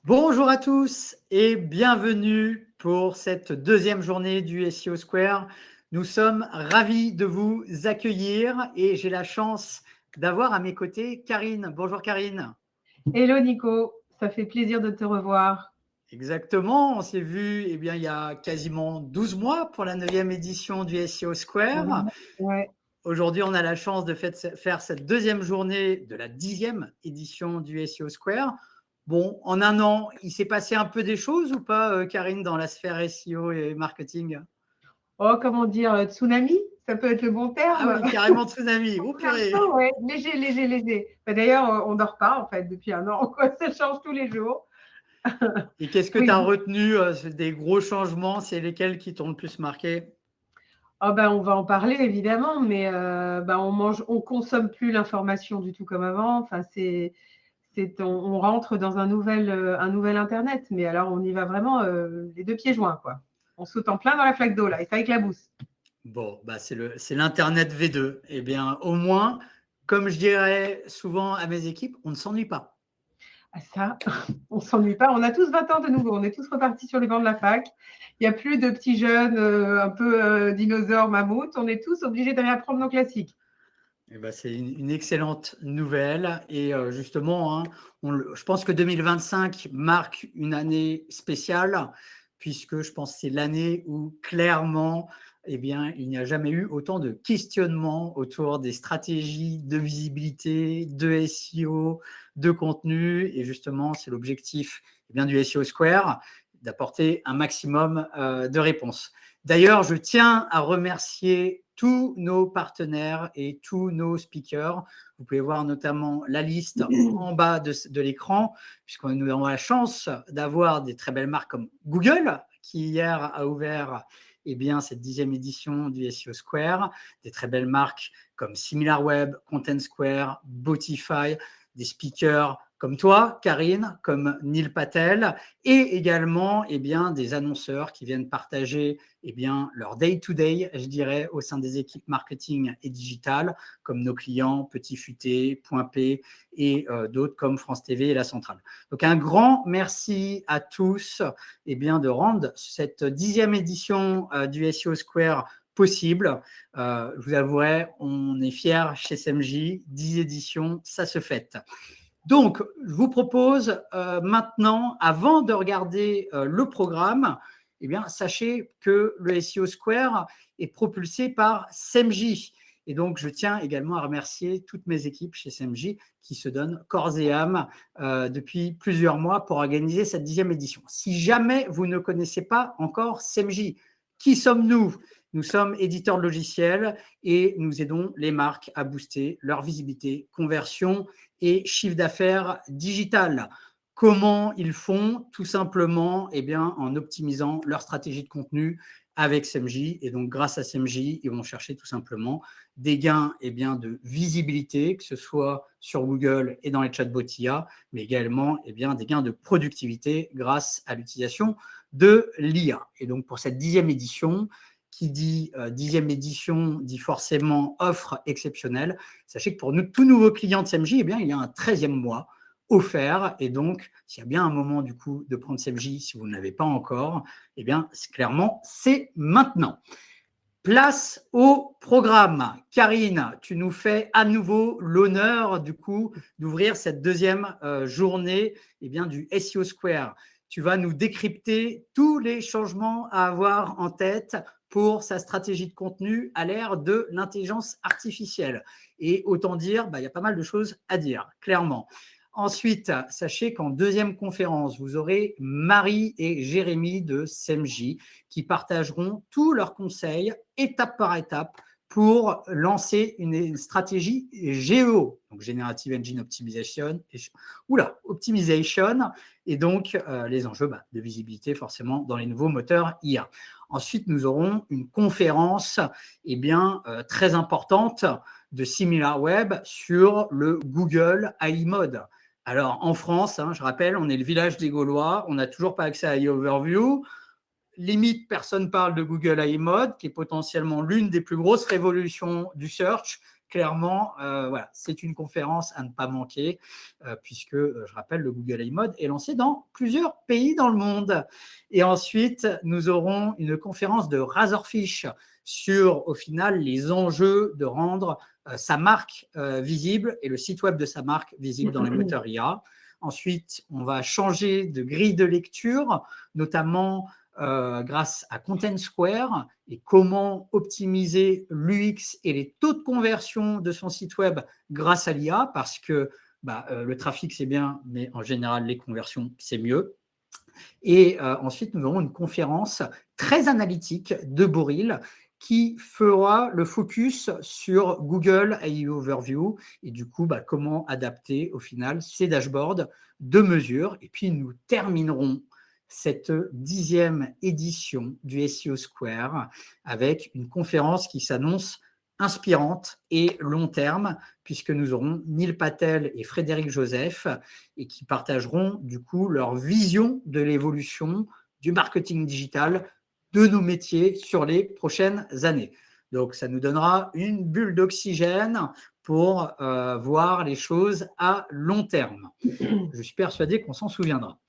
Bonjour à tous et bienvenue pour cette deuxième journée du SEO Square. Nous sommes ravis de vous accueillir et j'ai la chance d'avoir à mes côtés Karine. Bonjour Karine. Hello Nico, ça fait plaisir de te revoir. Exactement, on s'est vu il y a quasiment 12 mois pour la 9e édition du SEO Square. Ouais. Aujourd'hui, on a la chance de faire cette deuxième journée de la 10e édition du SEO Square. Bon, en un an, il s'est passé un peu des choses ou pas, Karine, dans la sphère SEO et marketing? Oh, comment dire, tsunami, ça peut être le bon Ah terme. oui, carrément tsunami. Oh Un purée. peu, ouais, léger, léger, léger. D'ailleurs, on ne dort pas en fait depuis un an, quoi. Ça change tous les jours. Et qu'est-ce que tu as Oui. retenu des gros changements? C'est lesquels qui t'ont le plus marqué? Oh, ben, on va en parler évidemment, mais on consomme plus l'information du tout comme avant. Enfin, on rentre dans un nouvel Internet, mais alors on y va vraiment les deux pieds joints, quoi. On saute en plein dans la flaque d'eau là, et ça éclabousse. Bon, bah c'est l'Internet V2. Eh bien, au moins, comme je dirais souvent à mes équipes, on ne s'ennuie pas. Ah ça, on ne s'ennuie pas. On a tous 20 ans de nouveau. On est tous repartis sur les bancs de la fac. Il n'y a plus de petits jeunes un peu dinosaures, mammouths. On est tous obligés de réapprendre nos classiques. Eh ben, c'est une excellente nouvelle. Et justement, hein, je pense que 2025 marque une année spéciale, puisque je pense que c'est l'année où clairement, eh bien, il n'y a jamais eu autant de questionnements autour des stratégies de visibilité, de SEO, de contenu. Et justement, c'est l'objectif du SEO Square, d'apporter un maximum de réponses. D'ailleurs, je tiens à remercier tous nos partenaires et tous nos speakers. Vous pouvez voir notamment la liste en bas de l'écran, puisqu'on nous avons la chance d'avoir des très belles marques comme Google, qui hier a ouvert cette 10e édition du SEO Square, des très belles marques comme SimilarWeb, Content Square, Botify, des speakers comme toi, Karine, comme Neil Patel, et également des annonceurs qui viennent partager leur day-to-day, je dirais, au sein des équipes marketing et digital, comme nos clients Petit Futé, Point P et d'autres comme France TV et La Centrale. Donc un grand merci à tous de rendre cette 10e édition du SEO Square possible. Je vous avouerai, on est fiers chez SMJ, 10 éditions, ça se fête. Donc, je vous propose maintenant, avant de regarder le programme, sachez que le SEO Square est propulsé par SMJ. Et donc, je tiens également à remercier toutes mes équipes chez SMJ qui se donnent corps et âme depuis plusieurs mois pour organiser cette 10e édition. Si jamais vous ne connaissez pas encore SMJ, qui sommes-nous ? Nous sommes éditeurs de logiciels et nous aidons les marques à booster leur visibilité, conversion et chiffre d'affaires digital. Comment ils font? Tout simplement en optimisant leur stratégie de contenu avec SMJ. Et donc, grâce à SMJ, ils vont chercher tout simplement des gains de visibilité, que ce soit sur Google et dans les chatbots IA, mais également des gains de productivité grâce à l'utilisation de l'IA. Et donc, pour cette 10e édition, qui dit 10e édition dit forcément offre exceptionnelle. Sachez que pour tous nouveaux clients de SMJ, il y a un 13e mois offert. Et donc, s'il y a bien un moment du coup de prendre SMJ, si vous ne l'avez pas encore, clairement, c'est maintenant. Place au programme. Karine, tu nous fais à nouveau l'honneur du coup d'ouvrir cette deuxième journée du SEO Square. Tu vas nous décrypter tous les changements à avoir en tête pour sa stratégie de contenu à l'ère de l'intelligence artificielle. Et autant dire, il y a pas mal de choses à dire, clairement. Ensuite, sachez qu'en deuxième conférence, vous aurez Marie et Jérémy de SMJ qui partageront tous leurs conseils étape par étape pour lancer une stratégie GEO, donc Generative Engine Optimization, et donc les enjeux de visibilité forcément dans les nouveaux moteurs IA. Ensuite, nous aurons une conférence très importante de SimilarWeb sur le Google AI Mode. Alors, en France, je rappelle, on est le village des Gaulois, on n'a toujours pas accès à AI Overview. Limite, personne ne parle de Google AI Mode, qui est potentiellement l'une des plus grosses révolutions du search, clairement, voilà, c'est une conférence à ne pas manquer, puisque, je rappelle, le Google AI Mode est lancé dans plusieurs pays dans le monde. Et ensuite, nous aurons une conférence de Razorfish sur, au final, les enjeux de rendre sa marque visible et le site web de sa marque visible dans les moteurs IA. Ensuite, on va changer de grille de lecture, notamment grâce à Content Square et comment optimiser l'UX et les taux de conversion de son site web grâce à l'IA, parce que le trafic, c'est bien, mais en général, les conversions, c'est mieux. Et ensuite, nous aurons une conférence très analytique de Boril qui fera le focus sur Google AI Overview et du coup, comment adapter au final ces dashboards de mesure. Et puis, nous terminerons cette 10e édition du SEO Square avec une conférence qui s'annonce inspirante et long terme, puisque nous aurons Neil Patel et Frédéric Joseph et qui partageront du coup leur vision de l'évolution du marketing digital de nos métiers sur les prochaines années. Donc, ça nous donnera une bulle d'oxygène pour voir les choses à long terme. Je suis persuadé qu'on s'en souviendra.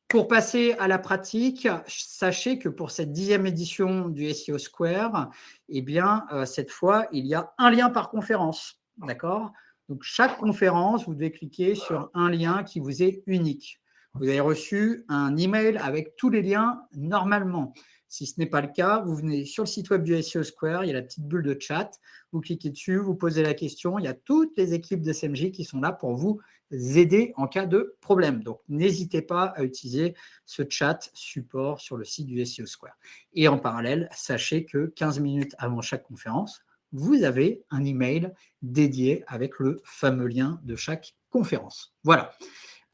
Pour passer à la pratique, sachez que pour cette 10e édition du SEO Square, eh bien, cette fois, il y a un lien par conférence. D'accord ? Donc, chaque conférence, vous devez cliquer sur un lien qui vous est unique. Vous avez reçu un email avec tous les liens normalement. Si ce n'est pas le cas, vous venez sur le site web du SEO Square, il y a la petite bulle de chat, vous cliquez dessus, vous posez la question, il y a toutes les équipes de SMJ qui sont là pour vous aider en cas de problème. Donc, n'hésitez pas à utiliser ce chat support sur le site du SEO Square. Et en parallèle, sachez que 15 minutes avant chaque conférence, vous avez un email dédié avec le fameux lien de chaque conférence. Voilà.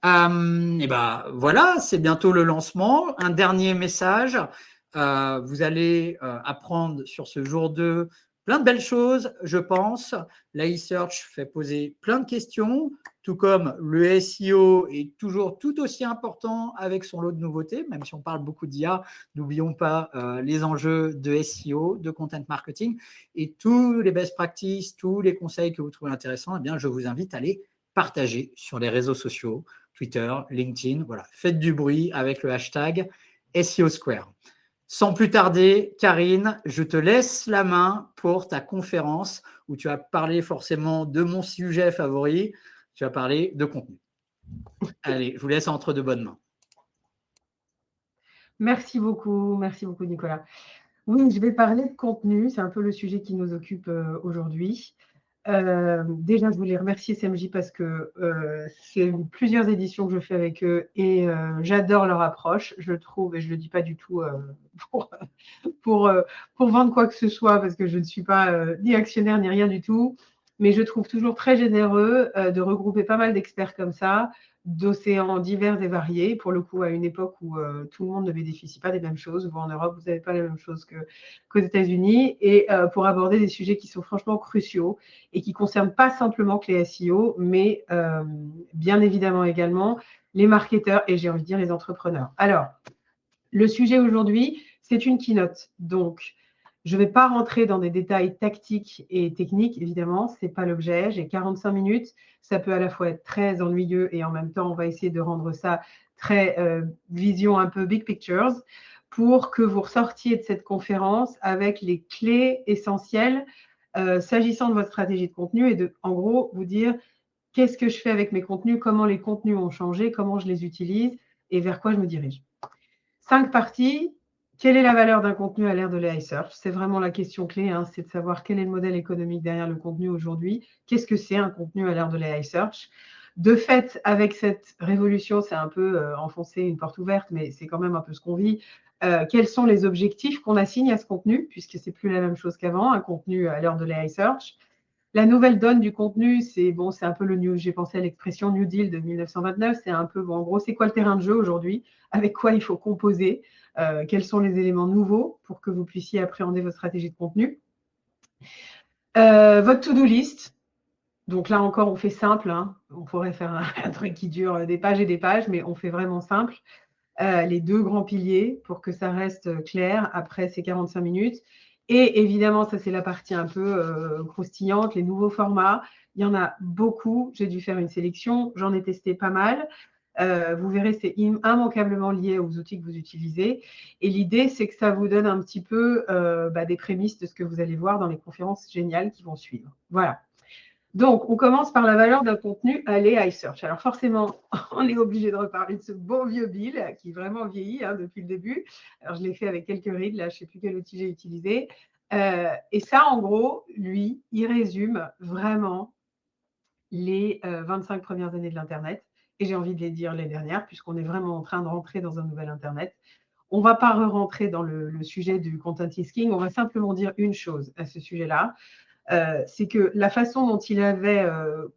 Et voilà, c'est bientôt le lancement. Un dernier message. Vous allez apprendre sur ce jour 2 plein de belles choses, je pense. L'AI Search fait poser plein de questions, tout comme le SEO est toujours tout aussi important avec son lot de nouveautés, même si on parle beaucoup d'IA, n'oublions pas les enjeux de SEO, de content marketing et tous les best practices, tous les conseils que vous trouvez intéressants, eh bien, je vous invite à les partager sur les réseaux sociaux, Twitter, LinkedIn, voilà. Faites du bruit avec le hashtag SEO Square. Sans plus tarder, Karine, je te laisse la main pour ta conférence où tu vas parler forcément de mon sujet favori, tu vas parler de contenu. Allez, je vous laisse entre de bonnes mains. Merci beaucoup Nicolas. Oui, je vais parler de contenu, c'est un peu le sujet qui nous occupe aujourd'hui. Déjà, je voulais remercier SMJ parce que c'est plusieurs éditions que je fais avec eux et j'adore leur approche, je trouve, et je ne le dis pas du tout pour vendre quoi que ce soit parce que je ne suis pas ni actionnaire ni rien du tout, mais je trouve toujours très généreux de regrouper pas mal d'experts comme ça, d'océans divers et variés, pour le coup à une époque où tout le monde ne bénéficie pas des mêmes choses. Vous en Europe, vous n'avez pas les mêmes choses qu'aux États-Unis, et pour aborder des sujets qui sont franchement cruciaux et qui ne concernent pas simplement que les SEO, mais bien évidemment également les marketeurs et j'ai envie de dire les entrepreneurs. Alors, le sujet aujourd'hui, c'est une keynote. Donc, je ne vais pas rentrer dans des détails tactiques et techniques, évidemment, ce n'est pas l'objet. J'ai 45 minutes. Ça peut à la fois être très ennuyeux et en même temps, on va essayer de rendre ça très vision un peu big pictures pour que vous ressortiez de cette conférence avec les clés essentielles s'agissant de votre stratégie de contenu et de, en gros, vous dire qu'est-ce que je fais avec mes contenus, comment les contenus ont changé, comment je les utilise et vers quoi je me dirige. 5 parties. Quelle est la valeur d'un contenu à l'ère de l'AI Search? C'est vraiment la question clé, hein, c'est de savoir quel est le modèle économique derrière le contenu aujourd'hui. Qu'est-ce que c'est un contenu à l'ère de l'AI Search? De fait, avec cette révolution, c'est un peu enfoncer une porte ouverte, mais c'est quand même un peu ce qu'on vit. Quels sont les objectifs qu'on assigne à ce contenu, puisque c'est plus la même chose qu'avant, un contenu à l'heure de l'AI Search. La nouvelle donne du contenu, c'est un peu le new, j'ai pensé à l'expression New Deal de 1929, c'est un peu, en gros, c'est quoi le terrain de jeu aujourd'hui, avec quoi il faut composer, quels sont les éléments nouveaux pour que vous puissiez appréhender votre stratégie de contenu. Votre to-do list, donc là encore, on fait simple, hein. On pourrait faire un truc qui dure des pages et des pages, mais on fait vraiment simple. Les 2 grands piliers pour que ça reste clair après ces 45 minutes. Et évidemment, ça, c'est la partie un peu croustillante, les nouveaux formats. Il y en a beaucoup. J'ai dû faire une sélection. J'en ai testé pas mal. Vous verrez, c'est immanquablement lié aux outils que vous utilisez. Et l'idée, c'est que ça vous donne un petit peu des prémices de ce que vous allez voir dans les conférences géniales qui vont suivre. Voilà. Donc, on commence par la valeur d'un contenu allé iSearch. Alors forcément, on est obligé de reparler de ce bon vieux Bill qui vraiment vieillit depuis le début. Alors, je l'ai fait avec quelques rides, là, je ne sais plus quel outil j'ai utilisé. Et ça, en gros, lui, il résume vraiment les 25 premières années de l'Internet. Et j'ai envie de les dire les dernières, puisqu'on est vraiment en train de rentrer dans un nouvel Internet. On ne va pas rentrer dans le sujet du content is on va simplement dire une chose à ce sujet-là. C'est que la façon dont il avait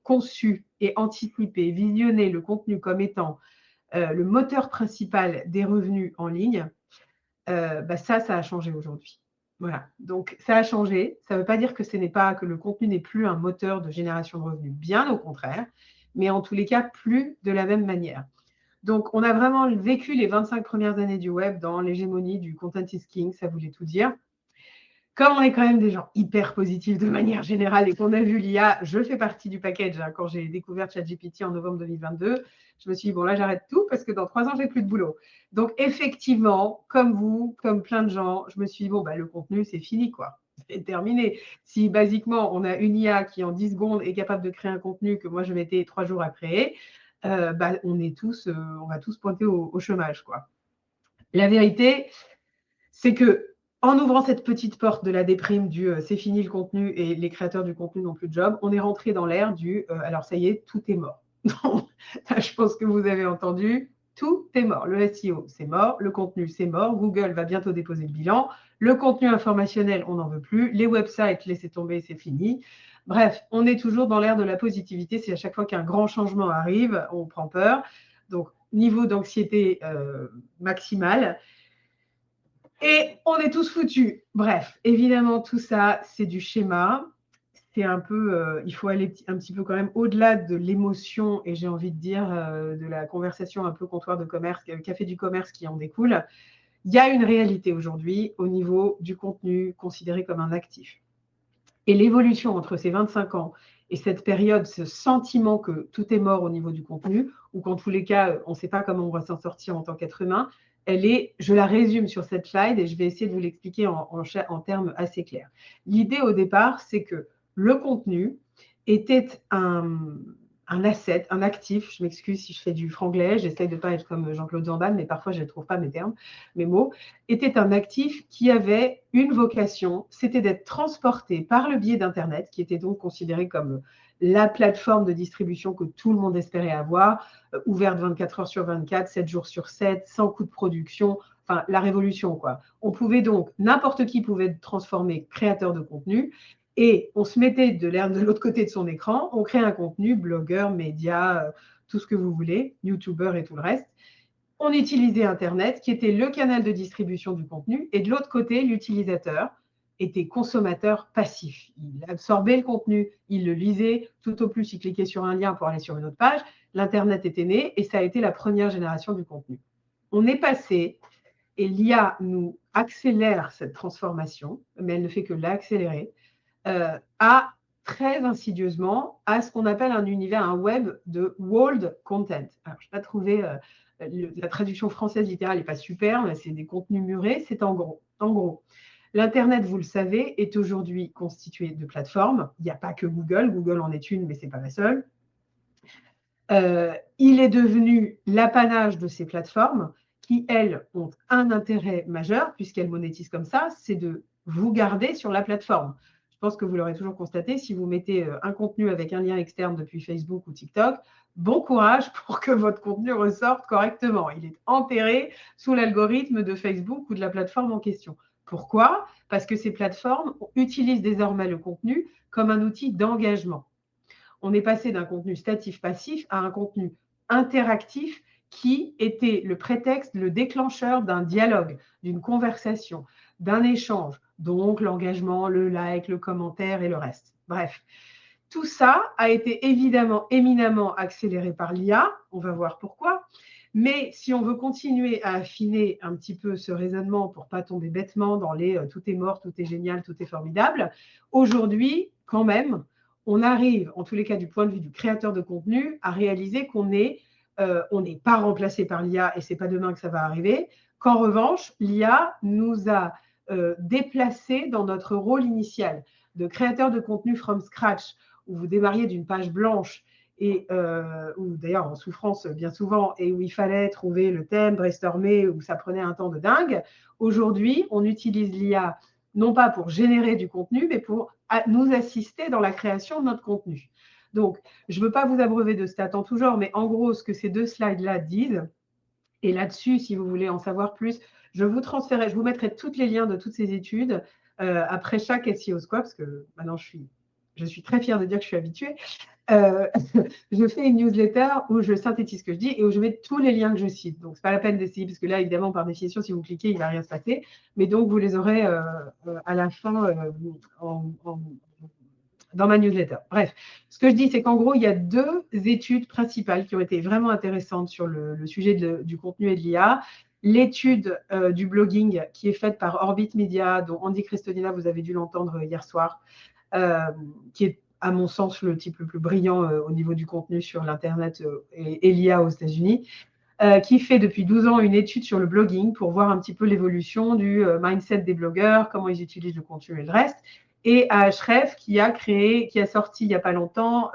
conçu et anticipé, visionné le contenu comme étant le moteur principal des revenus en ligne, ça a changé aujourd'hui. Voilà, donc ça a changé. Ça ne veut pas dire que que le contenu n'est plus un moteur de génération de revenus, bien au contraire, mais en tous les cas, plus de la même manière. Donc, on a vraiment vécu les 25 premières années du web dans l'hégémonie du content is king, ça voulait tout dire. Comme on est quand même des gens hyper positifs de manière générale et qu'on a vu l'IA, je fais partie du package. Quand j'ai découvert ChatGPT en novembre 2022, je me suis dit, bon, là, j'arrête tout parce que dans 3 ans, j'ai plus de boulot. Donc, effectivement, comme vous, comme plein de gens, je me suis dit, bon, le contenu, c'est fini, quoi. C'est terminé. Si, basiquement, on a une IA qui, en 10 secondes, est capable de créer un contenu que moi, je mettais 3 jours à créer, on va tous pointer au chômage, quoi. La vérité, c'est que en ouvrant cette petite porte de la déprime du c'est fini le contenu et les créateurs du contenu n'ont plus de job, on est rentré dans l'ère du alors ça y est, tout est mort. Je pense que vous avez entendu, tout est mort. Le SEO, c'est mort. Le contenu, c'est mort. Google va bientôt déposer le bilan. Le contenu informationnel, on n'en veut plus. Les websites, laissez tomber, c'est fini. Bref, on est toujours dans l'ère de la positivité. C'est à chaque fois qu'un grand changement arrive, on prend peur. Donc, niveau d'anxiété maximal. Et on est tous foutus. Bref, évidemment, tout ça, c'est du schéma. C'est un peu, il faut aller un petit peu quand même au-delà de l'émotion et j'ai envie de dire de la conversation un peu comptoir de commerce, café du commerce qui en découle. Il y a une réalité aujourd'hui au niveau du contenu considéré comme un actif. Et l'évolution entre ces 25 ans et cette période, ce sentiment que tout est mort au niveau du contenu, ou qu'en tous les cas, on ne sait pas comment on va s'en sortir en tant qu'être humain, je la résume sur cette slide et je vais essayer de vous l'expliquer en termes assez clairs. L'idée au départ, c'est que le contenu était un asset, un actif. Je m'excuse si je fais du franglais, j'essaye de ne pas être comme Jean-Claude Van Damme, mais parfois je ne trouve pas mes mots, était un actif qui avait une vocation, c'était d'être transporté par le biais d'Internet, qui était donc considéré comme la plateforme de distribution que tout le monde espérait avoir, ouverte 24 heures sur 24, 7 jours sur 7, sans coût de production, enfin la révolution quoi. On pouvait donc, n'importe qui pouvait être transformé créateur de contenu et on se mettait de l'autre côté de son écran, on crée un contenu, blogueur, média, tout ce que vous voulez, youtubeur et tout le reste. On utilisait Internet, qui était le canal de distribution du contenu, et de l'autre côté, l'utilisateur était consommateur passif. Il absorbait le contenu, il le lisait, tout au plus, il cliquait sur un lien pour aller sur une autre page. L'Internet était né et ça a été la première génération du contenu. On est passé, et l'IA nous accélère cette transformation, mais elle ne fait que l'accélérer, à très insidieusement à ce qu'on appelle un univers, un web de walled content. Alors, je n'ai pas trouvé la traduction française littérale n'est pas super, mais c'est des contenus murés. C'est en gros, l'Internet, vous le savez, est aujourd'hui constitué de plateformes. Il n'y a pas que Google. Google en est une, mais ce n'est pas la seule. Il est devenu l'apanage de ces plateformes qui, elles, ont un intérêt majeur, puisqu'elles monétisent comme ça, c'est de vous garder sur la plateforme. Je pense que vous l'aurez toujours constaté, si vous mettez un contenu avec un lien externe depuis Facebook ou TikTok, bon courage pour que votre contenu ressorte correctement. Il est enterré sous l'algorithme de Facebook ou de la plateforme en question. Pourquoi ? Parce que ces plateformes utilisent désormais le contenu comme un outil d'engagement. On est passé d'un contenu statif-passif à un contenu interactif qui était le prétexte, le déclencheur d'un dialogue, d'une conversation, d'un échange, donc l'engagement, le like, le commentaire et le reste. Bref, tout ça a été évidemment éminemment accéléré par l'IA, on va voir pourquoi, Mais si on veut continuer à affiner un petit peu ce raisonnement pour ne pas tomber bêtement dans les tout est mort, tout est génial, tout est formidable, aujourd'hui, quand même, on arrive, en tous les cas du point de vue du créateur de contenu, à réaliser qu'on n'est pas remplacé par l'IA et ce n'est pas demain que ça va arriver, qu'en revanche, l'IA nous a déplacés dans notre rôle initial de créateur de contenu from scratch, où vous démarriez d'une page blanche et ou d'ailleurs en souffrance bien souvent, et où il fallait trouver le thème, brainstormer, où ça prenait un temps de dingue. Aujourd'hui, on utilise l'IA non pas pour générer du contenu, mais pour nous assister dans la création de notre contenu. Donc, je ne veux pas vous abreuver de stats en tout genre, mais en gros, ce que ces 2 slides-là disent, et là-dessus, si vous voulez en savoir plus, je vous mettrai tous les liens de toutes ces études après chaque SEO Squad, parce que maintenant je suis très fière de dire que je suis habituée. Je fais une newsletter où je synthétise ce que je dis et où je mets tous les liens que je cite. Donc, ce n'est pas la peine d'essayer, parce que là, évidemment, par définition, si vous cliquez, il ne va rien se passer. Mais donc, vous les aurez à la fin dans ma newsletter. Bref, ce que je dis, c'est qu'en gros, il y a 2 études principales qui ont été vraiment intéressantes sur le sujet du contenu et de l'IA. L'étude du blogging qui est faite par Orbit Media, dont Andy Crestodina, vous avez dû l'entendre hier soir, qui est à mon sens le type le plus brillant au niveau du contenu sur l'Internet et l'IA aux États-Unis, qui fait depuis 12 ans une étude sur le blogging pour voir un petit peu l'évolution du mindset des blogueurs, comment ils utilisent le contenu et le reste. Et Ahrefs qui a sorti il n'y a pas longtemps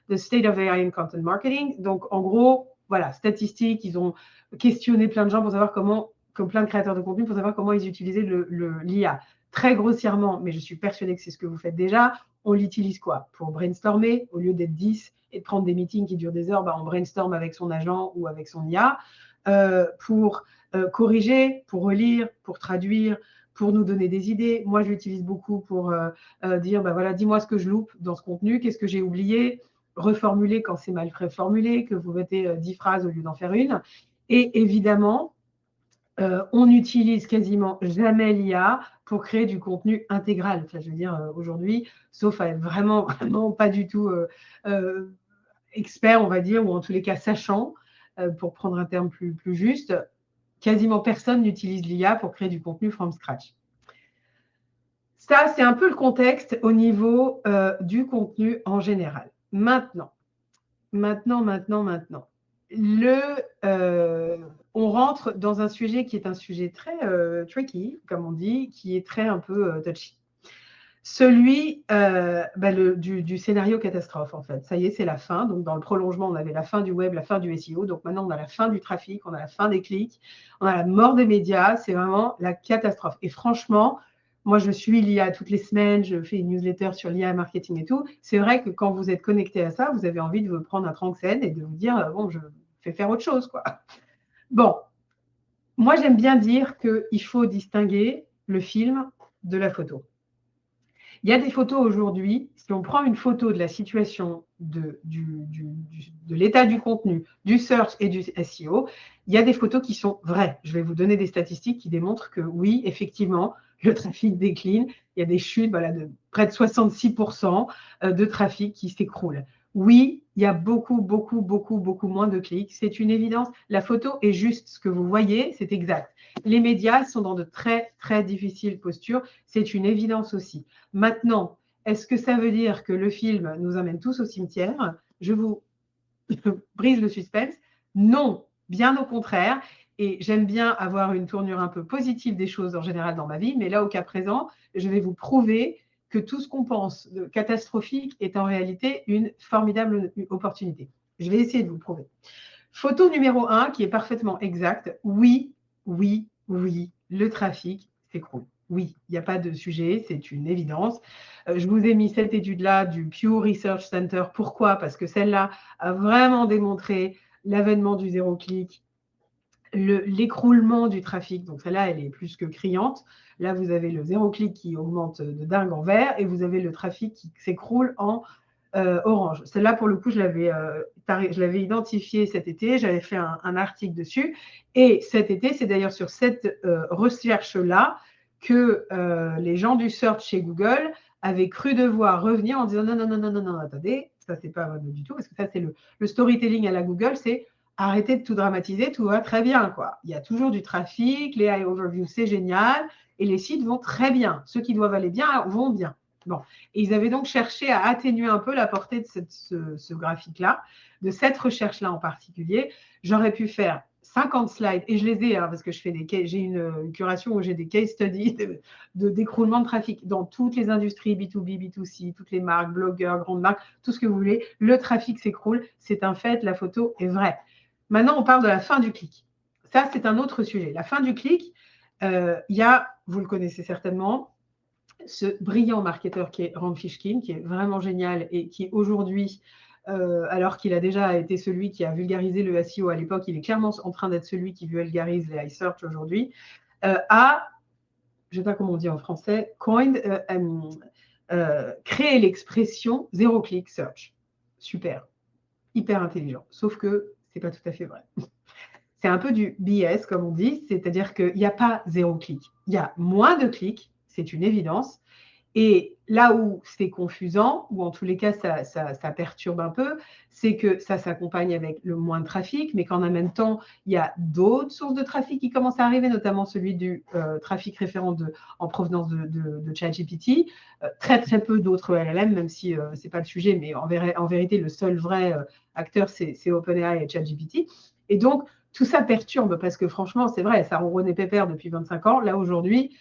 The State of AI in Content Marketing. Donc, en gros, voilà, statistiques, ils ont questionné plein de gens pour savoir comment, comme plein de créateurs de contenu, pour savoir comment ils utilisaient l'IA. Très grossièrement, mais je suis persuadée que c'est ce que vous faites déjà, on l'utilise quoi? Pour brainstormer, au lieu d'être 10 et de prendre des meetings qui durent des heures, on brainstorm avec son agent ou avec son IA, pour corriger, pour relire, pour traduire, pour nous donner des idées. Moi, je l'utilise beaucoup pour dire, voilà, dis-moi ce que je loupe dans ce contenu, qu'est-ce que j'ai oublié, reformuler quand c'est mal formulé, que vous mettez 10 phrases au lieu d'en faire une. Et évidemment, on n'utilise quasiment jamais l'IA pour créer du contenu intégral. Enfin, je veux dire, aujourd'hui, sauf à être vraiment, vraiment pas du tout expert, on va dire, ou en tous les cas sachant, pour prendre un terme plus juste, quasiment personne n'utilise l'IA pour créer du contenu from scratch. Ça, c'est un peu le contexte au niveau du contenu en général. Maintenant, on rentre dans un sujet qui est un sujet très tricky, comme on dit, qui est très un peu touchy. Celui du scénario catastrophe, en fait. Ça y est, c'est la fin. Donc, dans le prolongement, on avait la fin du web, la fin du SEO. Donc, maintenant, on a la fin du trafic, on a la fin des clics, on a la mort des médias. C'est vraiment la catastrophe. Et franchement, moi, je suis l'IA toutes les semaines. Je fais une newsletter sur l'IA marketing et tout. C'est vrai que quand vous êtes connecté à ça, vous avez envie de vous prendre un tranxène et de vous dire, bon, je vais faire autre chose, quoi. Bon, moi, j'aime bien dire qu'il faut distinguer le film de la photo. Il y a des photos aujourd'hui, si on prend une photo de la situation de l'état du contenu, du search et du SEO, il y a des photos qui sont vraies. Je vais vous donner des statistiques qui démontrent que oui, effectivement, le trafic décline. Il y a des chutes de près de 66% de trafic qui s'écroule. Oui, il y a beaucoup moins de clics. C'est une évidence. La photo est juste ce que vous voyez, c'est exact. Les médias sont dans de très, très difficiles postures. C'est une évidence aussi. Maintenant, est-ce que ça veut dire que le film nous amène tous au cimetière? Je vous brise le suspense. Non, bien au contraire. Et j'aime bien avoir une tournure un peu positive des choses en général dans ma vie. Mais là, au cas présent, je vais vous prouver que tout ce qu'on pense de catastrophique est en réalité une formidable opportunité. Je vais essayer de vous le prouver. Photo numéro 1, qui est parfaitement exacte. Oui, le trafic s'écroule. Oui, il n'y a pas de sujet, c'est une évidence. Je vous ai mis cette étude-là du Pew Research Center. Pourquoi? Parce que celle-là a vraiment démontré l'avènement du zéro-clic, l'écroulement du trafic. Donc celle-là, elle est plus que criante. Là, vous avez le zéro-clic qui augmente de dingue en vert et vous avez le trafic qui s'écroule en orange. Celle-là, pour le coup, je l'avais identifiée cet été. J'avais fait un article dessus. Et cet été, c'est d'ailleurs sur cette recherche-là que les gens du search chez Google avaient cru devoir revenir en disant non, attendez, ça, c'est pas du tout, parce que ça, c'est le storytelling à la Google, c'est arrêtez de tout dramatiser, tout va très bien, quoi. Il y a toujours du trafic, les high overviews, c'est génial, et les sites vont très bien. Ceux qui doivent aller bien vont bien. Bon. Et ils avaient donc cherché à atténuer un peu la portée de ce graphique-là, de cette recherche-là en particulier. J'aurais pu faire 50 slides, et je les ai, parce que j'ai une curation où j'ai des case studies d'écroulement de trafic dans toutes les industries, B2B, B2C, toutes les marques, blogueurs, grandes marques, tout ce que vous voulez. Le trafic s'écroule, c'est un fait, la photo est vraie. Maintenant, on parle de la fin du clic. Ça, c'est un autre sujet. La fin du clic, il y a, vous le connaissez certainement, ce brillant marketeur qui est Rand Fishkin, qui est vraiment génial et qui aujourd'hui, alors qu'il a déjà été celui qui a vulgarisé le SEO à l'époque, il est clairement en train d'être celui qui vulgarise les high search aujourd'hui, a, je ne sais pas comment on dit en français, créé l'expression zéro click search. Super, hyper intelligent. Sauf que ce n'est pas tout à fait vrai. C'est un peu du BS, comme on dit, c'est-à-dire qu'il n'y a pas zéro clic. Il y a moins de clics, c'est une évidence. Et là où c'est confusant, ou en tous les cas ça perturbe un peu, c'est que ça s'accompagne avec le moins de trafic, mais qu'en même temps, il y a d'autres sources de trafic qui commencent à arriver, notamment celui du trafic référent en provenance de ChatGPT. Très, très peu d'autres LLM, même si ce n'est pas le sujet, mais en vérité, le seul vrai acteur, c'est OpenAI et ChatGPT. Et donc, tout ça perturbe, parce que franchement, c'est vrai, ça ronronnait pépère depuis 25 ans. Là, aujourd'hui,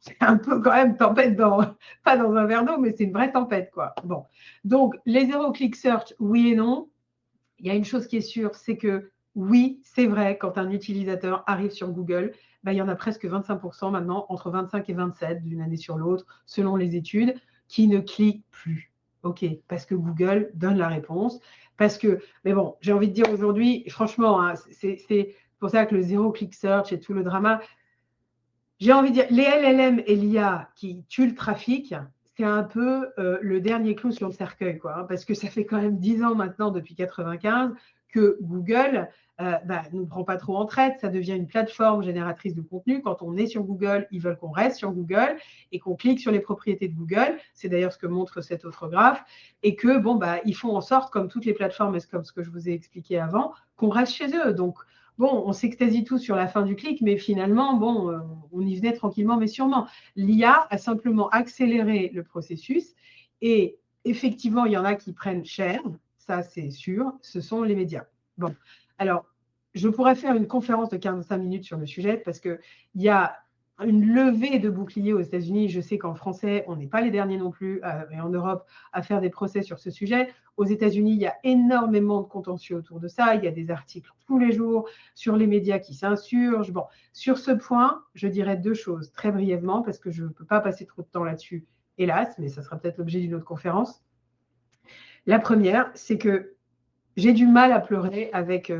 c'est un peu quand même tempête pas dans un verre d'eau, mais c'est une vraie tempête, quoi. Bon. Donc, les zéro-click search, oui et non. Il y a une chose qui est sûre, c'est que oui, c'est vrai, quand un utilisateur arrive sur Google, il y en a presque 25% maintenant, entre 25 et 27 d'une année sur l'autre, selon les études, qui ne cliquent plus. OK, parce que Google donne la réponse. Parce que, mais bon, j'ai envie de dire aujourd'hui, franchement, c'est pour ça que le zéro-click search et tout le drama, j'ai envie de dire, les LLM et l'IA qui tuent le trafic, c'est un peu le dernier clou sur le cercueil, quoi, parce que ça fait quand même 10 ans maintenant, depuis 95, que Google ne prend pas trop en traite. Ça devient une plateforme génératrice de contenu. Quand on est sur Google, ils veulent qu'on reste sur Google et qu'on clique sur les propriétés de Google. C'est d'ailleurs ce que montre cet autre graphe. Et que, ils font en sorte, comme toutes les plateformes, et comme ce que je vous ai expliqué avant, qu'on reste chez eux. Donc, bon, on s'extasie tous sur la fin du clic, mais finalement, on y venait tranquillement, mais sûrement. L'IA a simplement accéléré le processus et effectivement, il y en a qui prennent cher, ça c'est sûr, ce sont les médias. Bon, alors, je pourrais faire une conférence de 45 minutes sur le sujet parce qu'il y a une levée de boucliers aux États-Unis. Je sais qu'en français, on n'est pas les derniers non plus, et en Europe, à faire des procès sur ce sujet. Aux États-Unis, il y a énormément de contentieux autour de ça. Il y a des articles tous les jours sur les médias qui s'insurgent. Bon, sur ce point, je dirais deux choses très brièvement parce que je ne peux pas passer trop de temps là-dessus, hélas, mais ça sera peut-être l'objet d'une autre conférence. La première, c'est que j'ai du mal à pleurer avec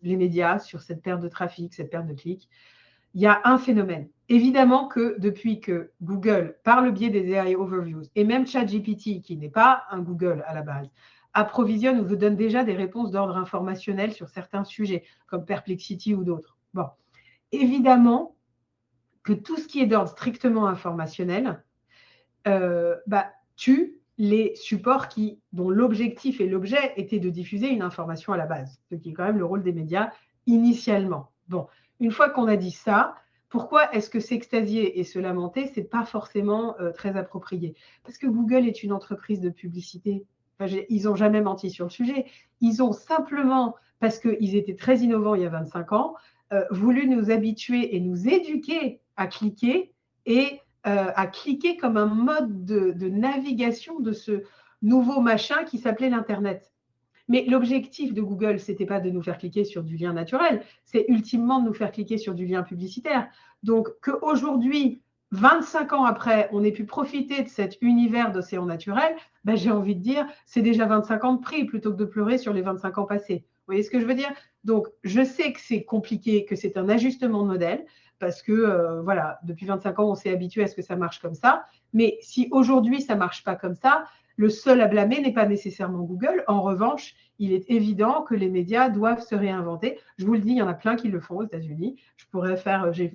les médias sur cette perte de trafic, cette perte de clics. Il y a un phénomène. Évidemment que depuis que Google, par le biais des AI Overviews, et même ChatGPT, qui n'est pas un Google à la base, approvisionne ou vous donne déjà des réponses d'ordre informationnel sur certains sujets, comme Perplexity ou d'autres. Bon, évidemment que tout ce qui est d'ordre strictement informationnel tue les supports dont l'objectif et l'objet était de diffuser une information à la base, ce qui est quand même le rôle des médias initialement. Bon, une fois qu'on a dit ça, pourquoi est-ce que s'extasier et se lamenter, ce n'est pas forcément très approprié? Parce que Google est une entreprise de publicité. Ils n'ont jamais menti sur le sujet. Ils ont simplement, parce qu'ils étaient très innovants il y a 25 ans, voulu nous habituer et nous éduquer à cliquer et à cliquer comme un mode de navigation de ce nouveau machin qui s'appelait l'Internet. Mais l'objectif de Google, ce n'était pas de nous faire cliquer sur du lien naturel, c'est ultimement de nous faire cliquer sur du lien publicitaire. Donc qu'aujourd'hui, 25 ans après, on ait pu profiter de cet univers d'océan naturel, j'ai envie de dire, c'est déjà 25 ans de prix plutôt que de pleurer sur les 25 ans passés. Vous voyez ce que je veux dire? Donc, je sais que c'est compliqué, que c'est un ajustement de modèle, parce que, depuis 25 ans, on s'est habitué à ce que ça marche comme ça. Mais si aujourd'hui, ça ne marche pas comme ça, Le seul à blâmer n'est pas nécessairement Google. En revanche, il est évident que les médias doivent se réinventer. Je vous le dis, il y en a plein qui le font aux États-Unis.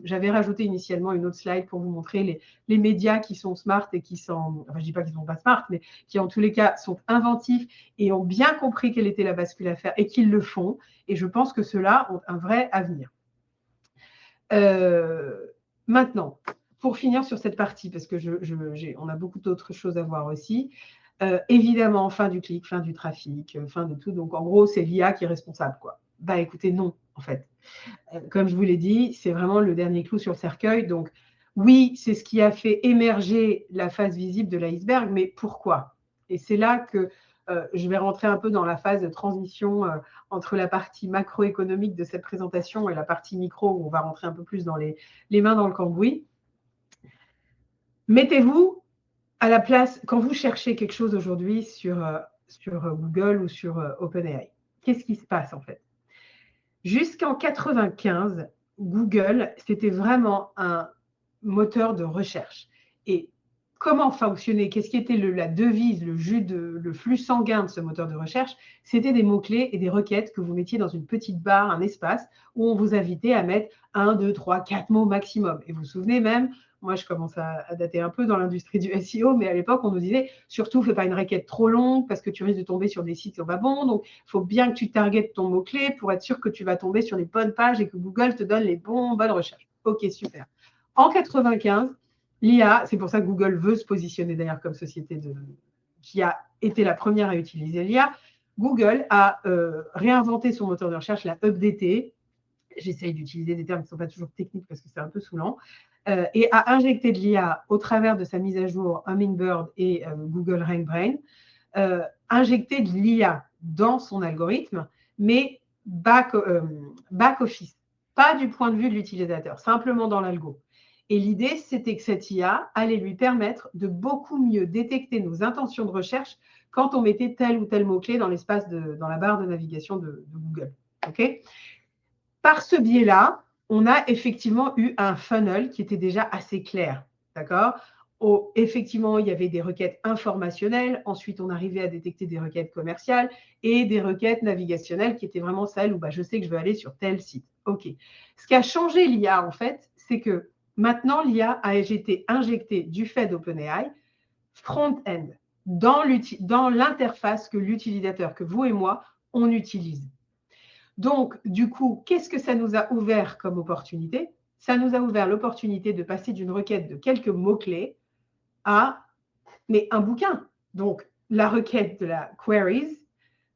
J'avais rajouté initialement une autre slide pour vous montrer les médias qui sont smart et qui sont, enfin je ne dis pas qu'ils ne sont pas smart, mais qui en tous les cas sont inventifs et ont bien compris quelle était la bascule à faire et qu'ils le font. Et je pense que ceux-là ont un vrai avenir. Maintenant, pour finir sur cette partie, parce que on a beaucoup d'autres choses à voir aussi, évidemment, fin du clic, fin du trafic, fin de tout. Donc, en gros, c'est l'IA qui est responsable, quoi. Bah, écoutez, non, en fait. Comme je vous l'ai dit, c'est vraiment le dernier clou sur le cercueil. Donc, oui, c'est ce qui a fait émerger la face visible de l'iceberg, mais pourquoi? Et c'est là que je vais rentrer un peu dans la phase de transition entre la partie macroéconomique de cette présentation et la partie micro, où on va rentrer un peu plus dans les mains dans le cambouis. Mettez-vous à la place, quand vous cherchez quelque chose aujourd'hui sur Google ou sur OpenAI, qu'est-ce qui se passe en fait? Jusqu'en 1995, Google, c'était vraiment un moteur de recherche. Et comment fonctionnait, qu'est-ce qui était la devise, le flux sanguin de ce moteur de recherche? C'était des mots-clés et des requêtes que vous mettiez dans une petite barre, un espace, où on vous invitait à mettre 1, 2, 3, 4 mots maximum. Et vous vous souvenez même, moi je commence à dater un peu dans l'industrie du SEO, mais à l'époque on nous disait, surtout fais pas une requête trop longue parce que tu risques de tomber sur des sites qui sont pas bons, donc il faut bien que tu targetes ton mot-clé pour être sûr que tu vas tomber sur les bonnes pages et que Google te donne les bonnes recherches. Ok, super. En 95, l'IA, c'est pour ça que Google veut se positionner d'ailleurs comme société qui a été la première à utiliser l'IA. Google a réinventé son moteur de recherche, l'a updaté. J'essaye d'utiliser des termes qui ne sont pas toujours techniques parce que c'est un peu saoulant. Et a injecté de l'IA au travers de sa mise à jour Hummingbird et Google RainBrain, injecté de l'IA dans son algorithme, mais back office, pas du point de vue de l'utilisateur, simplement dans l'algo. Et l'idée, c'était que cette IA allait lui permettre de beaucoup mieux détecter nos intentions de recherche quand on mettait tel ou tel mot-clé dans la barre de navigation de Google. Okay. Par ce biais-là, on a effectivement eu un funnel qui était déjà assez clair. D'accord ? Effectivement, il y avait des requêtes informationnelles. Ensuite, on arrivait à détecter des requêtes commerciales et des requêtes navigationnelles qui étaient vraiment celles où je sais que je veux aller sur tel site. OK. Ce qui a changé l'IA, en fait, c'est que maintenant, l'IA a été injectée du fait d'OpenAI front-end dans l'interface que l'utilisateur, que vous et moi, on utilise. Donc, du coup, qu'est-ce que ça nous a ouvert comme opportunité? Ça nous a ouvert l'opportunité de passer d'une requête de quelques mots-clés à un bouquin. Donc, la requête de la queries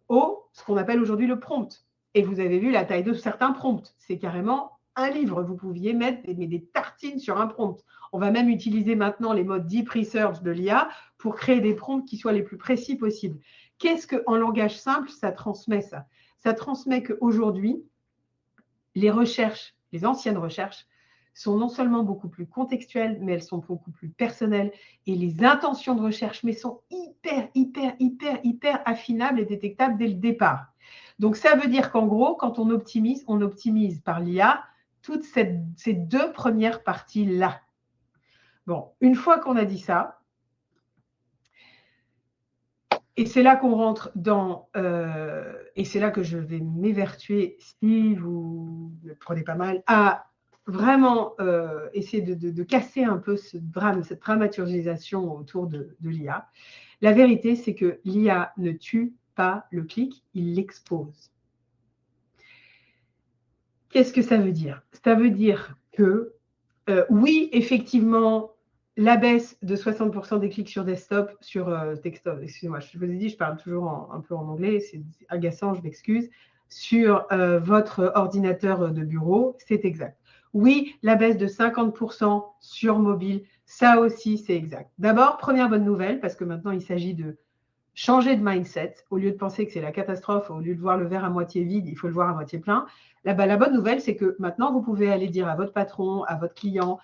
ce qu'on appelle aujourd'hui le prompt. Et vous avez vu la taille de certains prompts. C'est carrément un livre. Vous pouviez mettre des tartines sur un prompt. On va même utiliser maintenant les modes deep research de l'IA pour créer des prompts qui soient les plus précis possibles. Qu'est-ce qu'en langage simple, ça transmet ça? Ça transmet qu'aujourd'hui, les recherches, les anciennes recherches, sont non seulement beaucoup plus contextuelles, mais elles sont beaucoup plus personnelles. Et les intentions de recherche, mais sont hyper affinables et détectables dès le départ. Donc, ça veut dire qu'en gros, quand on optimise par l'IA toutes ces deux premières parties-là. Bon, une fois qu'on a dit ça, et c'est là qu'on rentre et c'est là que je vais m'évertuer, si vous le prenez pas mal, à vraiment essayer de casser un peu cette dramaturgisation autour de l'IA. La vérité, c'est que l'IA ne tue pas le clic, il l'expose. Qu'est-ce que ça veut dire? Ça veut dire que, oui, effectivement, la baisse de 60% des clics sur desktop, sur desktop, excusez-moi, je vous ai dit, je parle toujours un peu en anglais, c'est agaçant, je m'excuse, sur votre ordinateur de bureau, c'est exact. Oui, la baisse de 50% sur mobile, ça aussi, c'est exact. D'abord, première bonne nouvelle, parce que maintenant, il s'agit de changer de mindset. Au lieu de penser que c'est la catastrophe, au lieu de voir le verre à moitié vide, il faut le voir à moitié plein. La bonne nouvelle, c'est que maintenant, vous pouvez aller dire à votre patron, à votre client,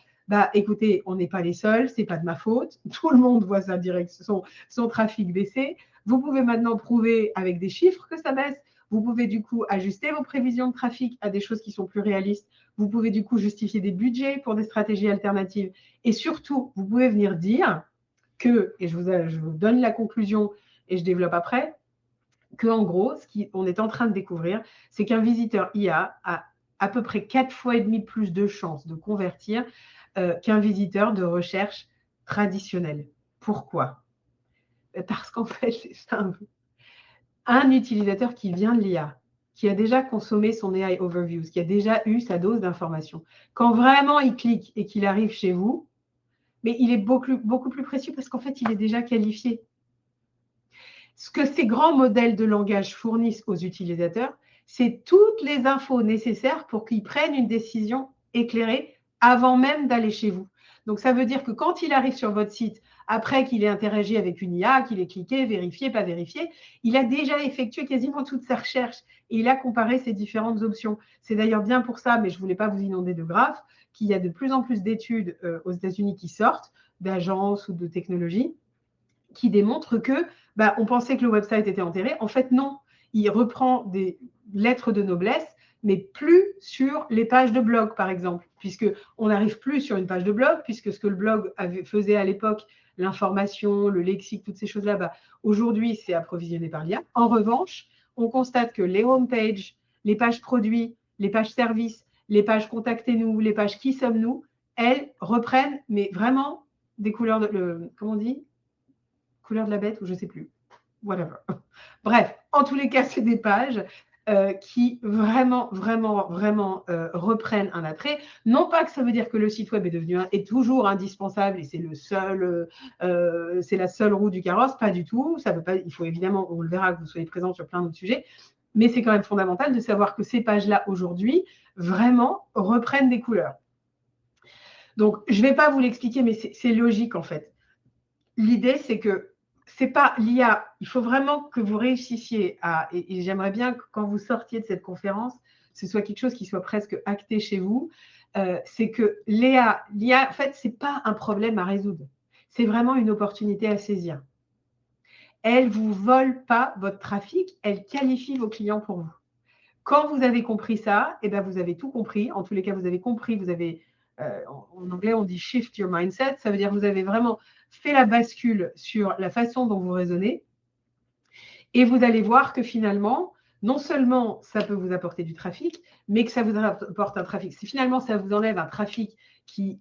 écoutez, on n'est pas les seuls, ce n'est pas de ma faute. Tout le monde voit son trafic baisser. Vous pouvez maintenant prouver avec des chiffres que ça baisse. Vous pouvez du coup ajuster vos prévisions de trafic à des choses qui sont plus réalistes. Vous pouvez du coup justifier des budgets pour des stratégies alternatives. Et surtout, vous pouvez venir dire et je vous donne la conclusion et je développe après, qu'en gros, ce qu'on est en train de découvrir, c'est qu'un visiteur IA a à peu près 4 fois et demi plus de chances de convertir qu'un visiteur de recherche traditionnel. Pourquoi? Parce qu'en fait, c'est simple. Un utilisateur qui vient de l'IA, qui a déjà consommé son AI Overviews, qui a déjà eu sa dose d'information, quand vraiment il clique et qu'il arrive chez vous, mais il est beaucoup plus précieux parce qu'en fait, il est déjà qualifié. Ce que ces grands modèles de langage fournissent aux utilisateurs, c'est toutes les infos nécessaires pour qu'ils prennent une décision éclairée avant même d'aller chez vous. Donc, ça veut dire que quand il arrive sur votre site, après qu'il ait interagi avec une IA, qu'il ait cliqué, vérifié, pas vérifié, il a déjà effectué quasiment toute sa recherche et il a comparé ces différentes options. C'est d'ailleurs bien pour ça, mais je ne voulais pas vous inonder de graphes, qu'il y a de plus en plus d'études aux États-Unis qui sortent, d'agences ou de technologies, qui démontrent que on pensait que le website était enterré. En fait, non. Il reprend des lettres de noblesse, mais plus sur les pages de blog, par exemple, puisqu'on n'arrive plus sur une page de blog, puisque ce que le blog faisait à l'époque, l'information, le lexique, toutes ces choses-là, aujourd'hui, c'est approvisionné par l'IA. En revanche, on constate que les homepages, les pages produits, les pages services, les pages contactez-nous, les pages qui sommes-nous, elles reprennent, mais vraiment des couleurs de, comment on dit, couleur de la bête ou je ne sais plus. Whatever. Bref, en tous les cas, c'est des pages qui vraiment reprennent un attrait. Non pas que ça veut dire que le site web est toujours indispensable et c'est c'est la seule roue du carrosse, pas du tout. Ça veut pas, il faut évidemment, on le verra, que vous soyez présent sur plein d'autres sujets, mais c'est quand même fondamental de savoir que ces pages-là, aujourd'hui, vraiment reprennent des couleurs. Donc, je ne vais pas vous l'expliquer, mais c'est logique en fait. L'idée, c'est que c'est pas l'IA. Il faut vraiment que vous réussissiez et j'aimerais bien que quand vous sortiez de cette conférence, ce soit quelque chose qui soit presque acté chez vous. C'est que l'IA, en fait, c'est pas un problème à résoudre. C'est vraiment une opportunité à saisir. Elle vous vole pas votre trafic, elle qualifie vos clients pour vous. Quand vous avez compris ça, vous avez tout compris. En tous les cas, vous avez compris, vous avez, en anglais, on dit shift your mindset. Ça veut dire que vous avez vraiment fait la bascule sur la façon dont vous raisonnez. Et vous allez voir que finalement, non seulement ça peut vous apporter du trafic, mais que ça vous apporte un trafic. Si finalement, ça vous enlève un trafic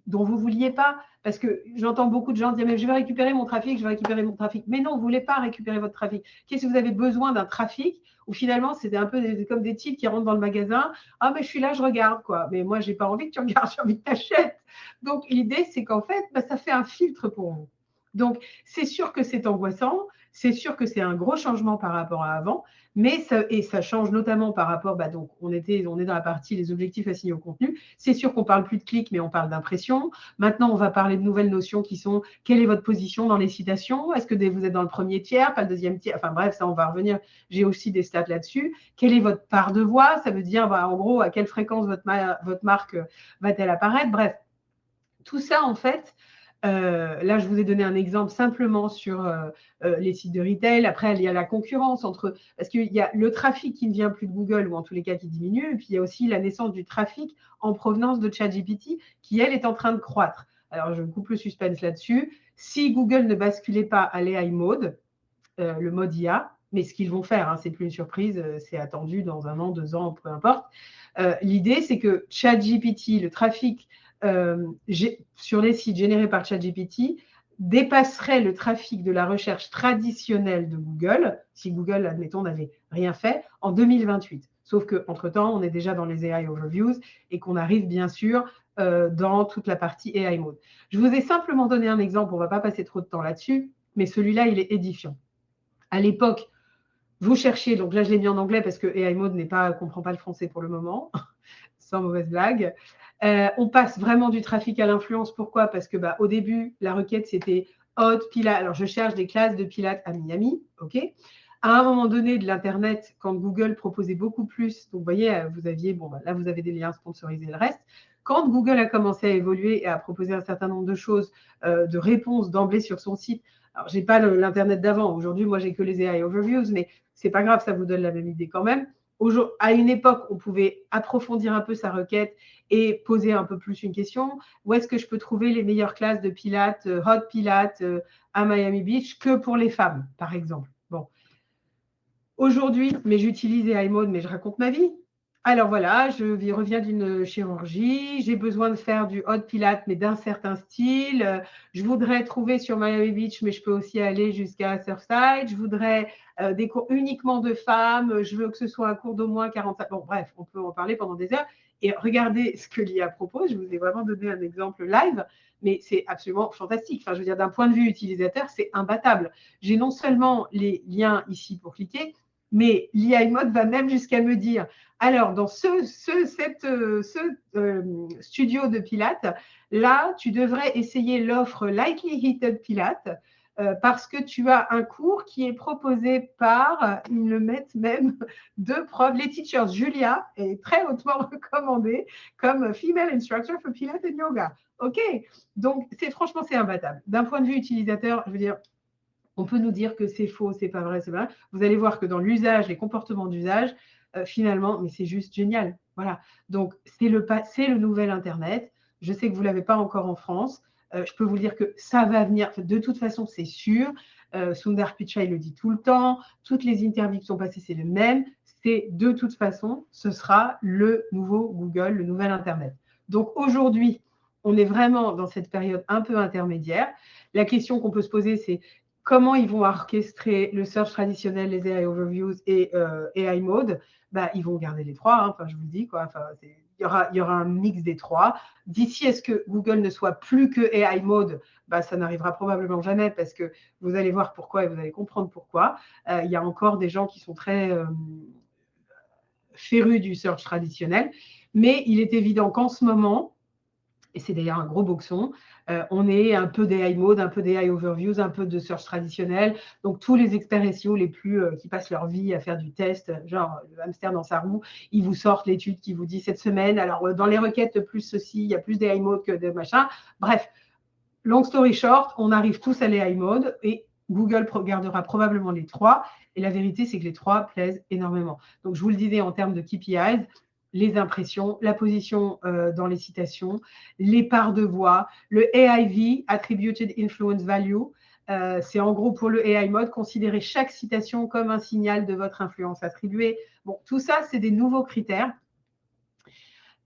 dont vous ne vouliez pas, parce que j'entends beaucoup de gens dire, mais je vais récupérer mon trafic, je vais récupérer mon trafic. Mais non, vous ne voulez pas récupérer votre trafic. Qu'est-ce que vous avez besoin d'un trafic où finalement, c'était un peu comme des types qui rentrent dans le magasin. Ah, mais je suis là, je regarde, quoi. Mais moi, je n'ai pas envie que tu regardes, j'ai envie que tu achètes. Donc, l'idée, c'est qu'en fait, ça fait un filtre pour vous. Donc, c'est sûr que c'est angoissant, c'est sûr que c'est un gros changement par rapport à avant, mais ça change notamment par rapport, donc on est dans la partie les objectifs assignés au contenu. C'est sûr qu'on ne parle plus de clics, mais on parle d'impression. Maintenant, on va parler de nouvelles notions qui sont quelle est votre position dans les citations? Est-ce que vous êtes dans le premier tiers, pas le deuxième tiers? Enfin bref, ça, on va revenir. J'ai aussi des stats là-dessus. Quelle est votre part de voix? Ça veut dire, en gros, à quelle fréquence votre marque va-t-elle apparaître? Bref, tout ça, en fait, là, je vous ai donné un exemple simplement sur les sites de retail. Après, il y a la concurrence parce qu'il y a le trafic qui ne vient plus de Google ou en tous les cas qui diminue. Et puis, il y a aussi la naissance du trafic en provenance de ChatGPT qui, elle, est en train de croître. Alors, je coupe le suspense là-dessus. Si Google ne basculait pas à l'AI mode, le mode IA, mais ce qu'ils vont faire, c'est plus une surprise, c'est attendu dans 1 an, 2 ans, peu importe. L'idée, c'est que ChatGPT, le trafic sur les sites générés par ChatGPT dépasserait le trafic de la recherche traditionnelle de Google, si Google, admettons, n'avait rien fait, en 2028. Sauf qu'entre-temps, on est déjà dans les AI Overviews et qu'on arrive bien sûr dans toute la partie AI Mode. Je vous ai simplement donné un exemple, on ne va pas passer trop de temps là-dessus, mais celui-là, il est édifiant. À l'époque, vous cherchiez, donc là je l'ai mis en anglais parce que AI Mode ne comprend pas le français pour le moment, sans mauvaise blague. On passe vraiment du trafic à l'influence. Pourquoi? Parce que au début, la requête, c'était hot, Pilates. Alors, je cherche des classes de Pilates à Miami. OK. À un moment donné de l'Internet, quand Google proposait beaucoup plus, donc vous voyez, vous aviez, là, vous avez des liens sponsorisés et le reste. Quand Google a commencé à évoluer et à proposer un certain nombre de choses, de réponses d'emblée sur son site, alors, je n'ai pas l'Internet d'avant. Aujourd'hui, moi, j'ai que les AI Overviews, mais ce n'est pas grave, ça vous donne la même idée quand même. À une époque, on pouvait approfondir un peu sa requête et poser un peu plus une question. Où est-ce que je peux trouver les meilleures classes de pilates, hot pilates à Miami Beach que pour les femmes, par exemple. Bon. Aujourd'hui, mais j'utilise AI Mode, mais je raconte ma vie. Alors voilà, je reviens d'une chirurgie, j'ai besoin de faire du hot pilates, mais d'un certain style. Je voudrais trouver sur Miami Beach, mais je peux aussi aller jusqu'à Surfside. Je voudrais des cours uniquement de femmes. Je veux que ce soit un cours d'au moins 45. Bon, bref, on peut en parler pendant des heures. Et regardez ce que l'IA propose. Je vous ai vraiment donné un exemple live, mais c'est absolument fantastique. Enfin, je veux dire, d'un point de vue utilisateur, c'est imbattable. J'ai non seulement les liens ici pour cliquer, mais l'IA Mode va même jusqu'à me dire, alors dans ce studio de Pilates, là, tu devrais essayer l'offre Lightly Heated Pilates parce que tu as un cours qui est proposé par, ils le mettent même, deux profs, les teachers. Julia est très hautement recommandée comme Female Instructor for Pilates and Yoga. OK, donc franchement, c'est imbattable. D'un point de vue utilisateur, je veux dire, on peut nous dire que c'est faux, c'est pas vrai, c'est vrai. Vous allez voir que dans l'usage, les comportements d'usage, finalement, mais c'est juste génial. Voilà. Donc, c'est le nouvel Internet. Je sais que vous ne l'avez pas encore en France. Je peux vous dire que ça va venir. De toute façon, c'est sûr. Sundar Pichai le dit tout le temps. Toutes les interviews qui sont passées, c'est le même. C'est de toute façon, ce sera le nouveau Google, le nouvel Internet. Donc, aujourd'hui, on est vraiment dans cette période un peu intermédiaire. La question qu'on peut se poser, c'est comment ils vont orchestrer le search traditionnel, les AI overviews et AI mode. Ils vont garder les trois, enfin, je vous le dis, quoi. Enfin, il y aura un mix des trois. D'ici à ce que Google ne soit plus que AI mode, ça n'arrivera probablement jamais parce que vous allez voir pourquoi et vous allez comprendre pourquoi. Il y a encore des gens qui sont très férus du search traditionnel, mais il est évident qu'en ce moment, et c'est d'ailleurs un gros boxon, on est un peu des high mode, un peu des high overviews, un peu de search traditionnel. Donc, tous les experts SEO les plus qui passent leur vie à faire du test, genre le hamster dans sa roue, ils vous sortent l'étude qui vous dit cette semaine, alors dans les requêtes plus ceci, il y a plus des high mode que de machin. Bref, long story short, on arrive tous à les high mode et Google gardera probablement les trois. Et la vérité, c'est que les trois plaisent énormément. Donc, je vous le disais en termes de KPIs, les impressions, la position dans les citations, les parts de voix, le AIV, Attributed Influence Value, c'est en gros pour le AI mode, considérer chaque citation comme un signal de votre influence attribuée. Bon, tout ça, c'est des nouveaux critères.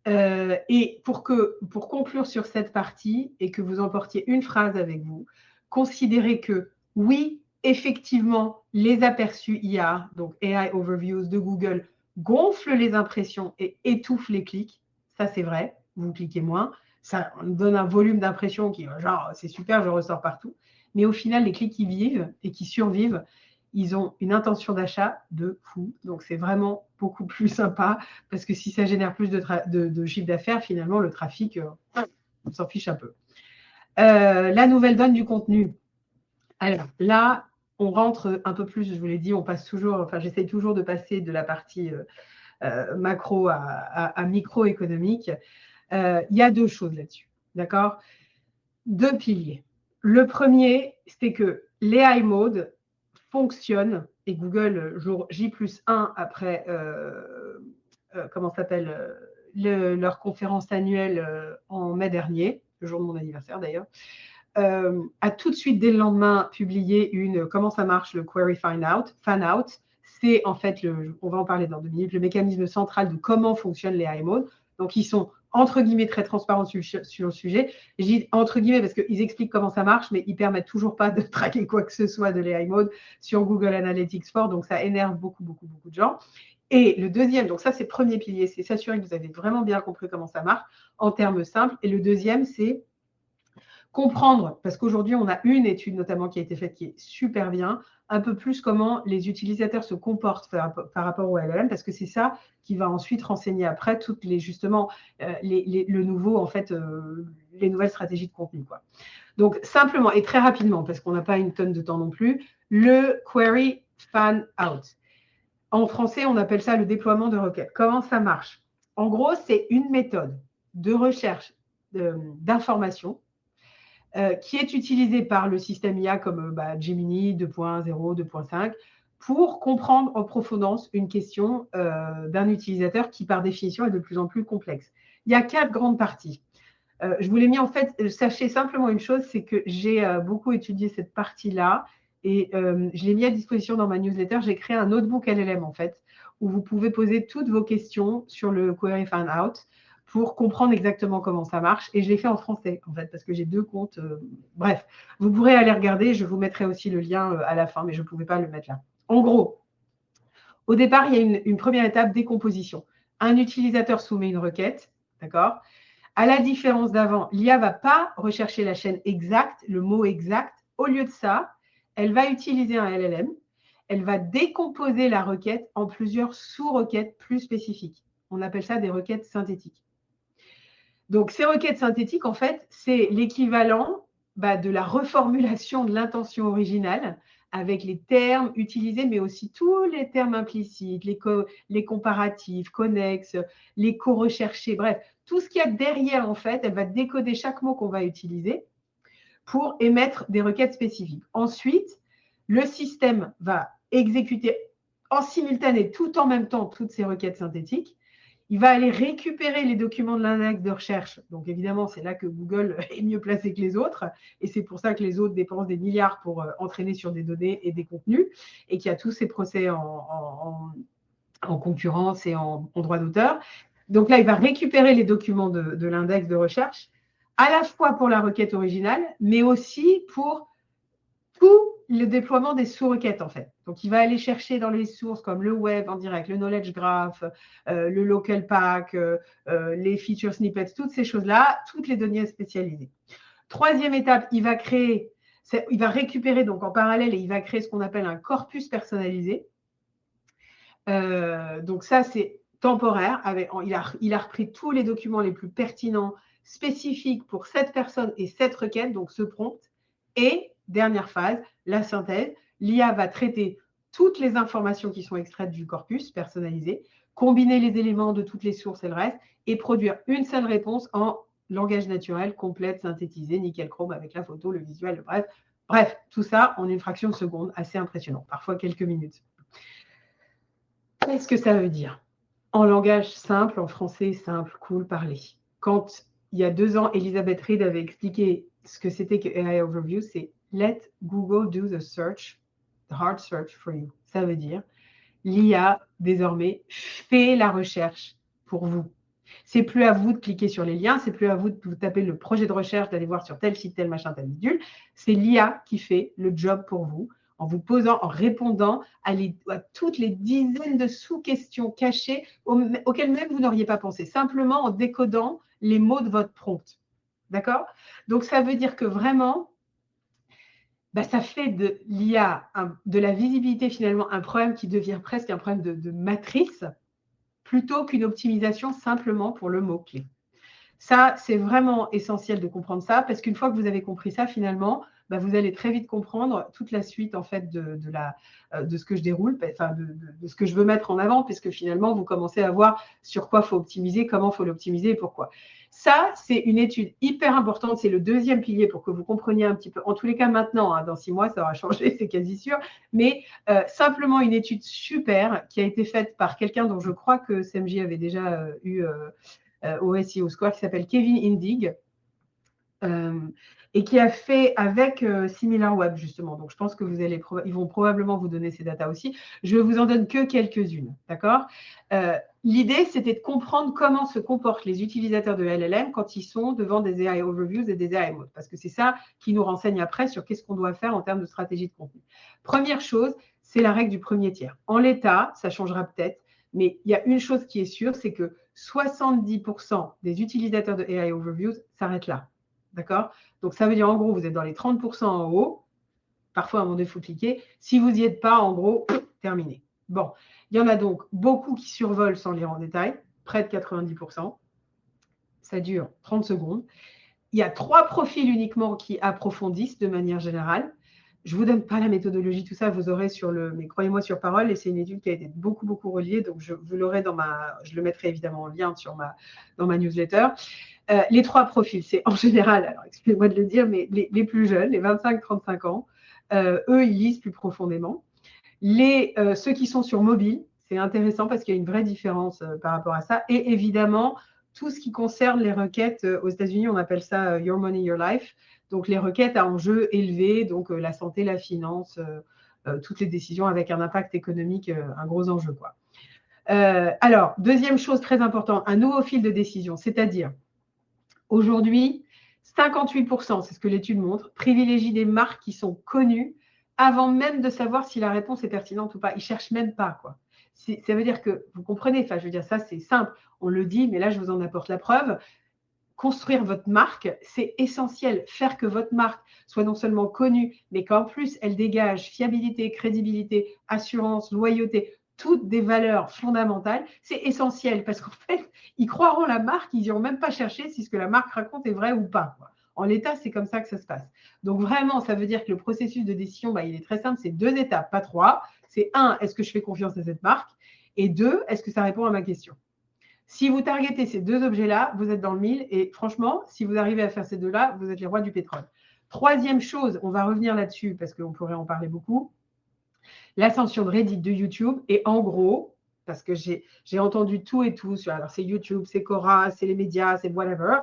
Et pour conclure sur cette partie et que vous emportiez une phrase avec vous, considérez que oui, effectivement, les aperçus IA, donc AI Overviews de Google, gonflent les impressions et étouffent les clics. Ça, c'est vrai. Vous cliquez moins. Ça donne un volume d'impression qui, genre, c'est super, je ressors partout. Mais au final, les clics qui vivent et qui survivent, ils ont une intention d'achat de fou. Donc, c'est vraiment beaucoup plus sympa parce que si ça génère plus de chiffre d'affaires, finalement, le trafic, on s'en fiche un peu. La nouvelle donne du contenu. Alors là, on rentre un peu plus, je vous l'ai dit, on passe toujours, enfin, j'essaie toujours de passer de la partie macro à microéconomique. Il y a deux choses là-dessus, d'accord? Deux piliers. Le premier, c'est que les high mode fonctionnent et Google, jour J+1 après, comment s'appelle, leur conférence annuelle en mai dernier, le jour de mon anniversaire d'ailleurs, a tout de suite, dès le lendemain, publié comment ça marche, le Query Fan Out. C'est en fait, on va en parler dans 2 minutes, le mécanisme central de comment fonctionnent les high mode. Donc, ils sont entre guillemets très transparents sur le sujet. Je dis entre guillemets parce qu'ils expliquent comment ça marche, mais ils ne permettent toujours pas de traquer quoi que ce soit de l'AI mode sur Google Analytics 4. Donc, ça énerve beaucoup de gens. Et le deuxième, donc ça, c'est le premier pilier, c'est s'assurer que vous avez vraiment bien compris comment ça marche en termes simples. Et le deuxième, c'est comprendre, parce qu'aujourd'hui, on a une étude notamment qui a été faite qui est super bien, un peu plus comment les utilisateurs se comportent par rapport au LLM, parce que c'est ça qui va ensuite renseigner après toutes les, justement, le nouveau, en fait, les nouvelles stratégies de contenu, quoi. Donc, simplement et très rapidement, parce qu'on n'a pas une tonne de temps non plus, le Query Fan Out. En français, on appelle ça le déploiement de requêtes. Comment ça marche? En gros, c'est une méthode de recherche d'informations qui est utilisé par le système IA comme Gemini 2.0, 2.5 pour comprendre en profondeur une question d'un utilisateur qui, par définition, est de plus en plus complexe. Il y a 4 grandes parties. Je vous l'ai mis en fait, sachez simplement une chose, c'est que j'ai beaucoup étudié cette partie-là et je l'ai mis à disposition dans ma newsletter. J'ai créé un notebook LLM en fait, où vous pouvez poser toutes vos questions sur le Query Fan Out pour comprendre exactement comment ça marche. Et je l'ai fait en français en fait, parce que j'ai 2 comptes. Bref, vous pourrez aller regarder. Je vous mettrai aussi le lien à la fin, mais je ne pouvais pas le mettre là. En gros, au départ, il y a une première étape, décomposition. Un utilisateur soumet une requête, d'accord ? À la différence d'avant, l'IA ne va pas rechercher la chaîne exacte, le mot exact. Au lieu de ça, elle va utiliser un LLM. Elle va décomposer la requête en plusieurs sous-requêtes plus spécifiques. On appelle ça des requêtes synthétiques. Donc, ces requêtes synthétiques, en fait, c'est l'équivalent de la reformulation de l'intention originale avec les termes utilisés, mais aussi tous les termes implicites, les comparatifs, connexes, les co-recherchés, bref, tout ce qu'il y a derrière, en fait, elle va décoder chaque mot qu'on va utiliser pour émettre des requêtes spécifiques. Ensuite, le système va exécuter en simultané, tout en même temps, toutes ces requêtes synthétiques. Il va aller récupérer les documents de l'index de recherche. Donc, évidemment, c'est là que Google est mieux placé que les autres. Et c'est pour ça que les autres dépensent des milliards pour entraîner sur des données et des contenus. Et qu'il y a tous ces procès en concurrence et en droit d'auteur. Donc là, il va récupérer les documents de l'index de recherche, à la fois pour la requête originale, mais aussi pour tout le déploiement des sous-requêtes, en fait. Donc, il va aller chercher dans les sources comme le web en direct, le knowledge graph, le local pack, les feature snippets, toutes ces choses-là, toutes les données spécialisées. Troisième étape, il va récupérer donc en parallèle et il va créer ce qu'on appelle un corpus personnalisé. Donc, ça, c'est temporaire. Il a repris tous les documents les plus pertinents, spécifiques pour cette personne et cette requête, donc ce prompt. Et dernière phase, la synthèse. L'IA va traiter toutes les informations qui sont extraites du corpus personnalisé, combiner les éléments de toutes les sources et le reste, et produire une seule réponse en langage naturel, complète, synthétisée, nickel chrome avec la photo, le visuel, bref, tout ça en une fraction de seconde, assez impressionnant, parfois quelques minutes. Qu'est-ce que ça veut dire ? En langage simple, en français simple, cool, parlé. Quand il y a 2 ans, Elisabeth Reed avait expliqué ce que c'était que AI Overview, c'est let Google do the search, the hard search for you. Ça veut dire l'IA désormais fait la recherche pour vous. C'est plus à vous de cliquer sur les liens, c'est plus à vous de vous taper le projet de recherche, d'aller voir sur tel site, tel machin, tel bidule. C'est l'IA qui fait le job pour vous en vous posant, en répondant à toutes les dizaines de sous-questions cachées auxquelles même vous n'auriez pas pensé, simplement en décodant les mots de votre prompt. D'accord ? Donc, ça veut dire que vraiment, ça fait de l'IA, de la visibilité finalement, un problème qui devient presque un problème de matrice, plutôt qu'une optimisation simplement pour le mot-clé. Ça, c'est vraiment essentiel de comprendre ça, parce qu'une fois que vous avez compris ça, finalement, vous allez très vite comprendre toute la suite en fait de ce que je déroule, de ce que je veux mettre en avant, puisque finalement, vous commencez à voir sur quoi il faut optimiser, comment il faut l'optimiser et pourquoi. Ça, c'est une étude hyper importante, c'est le deuxième pilier pour que vous compreniez un petit peu. En tous les cas, maintenant, dans 6 mois, ça aura changé, c'est quasi sûr, mais simplement une étude super qui a été faite par quelqu'un dont je crois que SMJ avait déjà eu au SEO Square, qui s'appelle Kevin Indig, et qui a fait avec SimilarWeb, justement. Donc, je pense que ils vont probablement vous donner ces datas aussi. Je ne vous en donne que quelques-unes, d'accord ? L'idée, c'était de comprendre comment se comportent les utilisateurs de LLM quand ils sont devant des AI Overviews et des AI Modes, parce que c'est ça qui nous renseigne après sur qu'est-ce qu'on doit faire en termes de stratégie de contenu. Première chose, c'est la règle du premier tiers. En l'état, ça changera peut-être, mais il y a une chose qui est sûre, c'est que 70% des utilisateurs de AI Overviews s'arrêtent là. D'accord ? Donc, ça veut dire, en gros, vous êtes dans les 30% en haut. Parfois, à un moment donné, il faut cliquer. Si vous n'y êtes pas, en gros, terminé. Bon, il y en a donc beaucoup qui survolent sans lire en détail, près de 90%. Ça dure 30 secondes. Il y a 3 profils uniquement qui approfondissent de manière générale. Je ne vous donne pas la méthodologie, tout ça, vous aurez mais croyez-moi sur parole, et c'est une étude qui a été beaucoup, beaucoup reliée, donc vous l'aurez je le mettrai évidemment en lien dans ma newsletter. Les 3 profils, c'est en général, alors excusez-moi de le dire, mais les plus jeunes, les 25-35 ans, eux, ils lisent plus profondément. Ceux qui sont sur mobile, c'est intéressant parce qu'il y a une vraie différence par rapport à ça. Et évidemment, tout ce qui concerne les requêtes, aux États-Unis, on appelle ça Your Money, Your Life. Donc, les requêtes à enjeu élevé, donc la santé, la finance, toutes les décisions avec un impact économique, un gros enjeu, quoi. Alors, deuxième chose très importante, un nouveau fil de décision, c'est-à-dire aujourd'hui, 58%, c'est ce que l'étude montre, privilégient des marques qui sont connues avant même de savoir si la réponse est pertinente ou pas. Ils ne cherchent même pas, quoi. Ça veut dire que, vous comprenez, enfin, je veux dire, ça, c'est simple. On le dit, mais là, je vous en apporte la preuve. Construire votre marque, c'est essentiel. Faire que votre marque soit non seulement connue, mais qu'en plus, elle dégage fiabilité, crédibilité, assurance, loyauté, toutes des valeurs fondamentales, c'est essentiel parce qu'en fait, ils croiront la marque, ils n'iront même pas chercher si ce que la marque raconte est vrai ou pas. En l'état, c'est comme ça que ça se passe. Donc vraiment, ça veut dire que le processus de décision, il est très simple, c'est 2 étapes, pas 3. C'est 1, est-ce que je fais confiance à cette marque? Et 2, est-ce que ça répond à ma question? Si vous targetez ces 2 objets-là, vous êtes dans le mille. Et franchement, si vous arrivez à faire ces 2-là, vous êtes les rois du pétrole. Troisième chose, on va revenir là-dessus parce qu'on pourrait en parler beaucoup. L'ascension de Reddit, de YouTube. Et en gros, parce que j'ai entendu tout et tout. Alors, c'est YouTube, c'est Quora, c'est les médias, c'est whatever.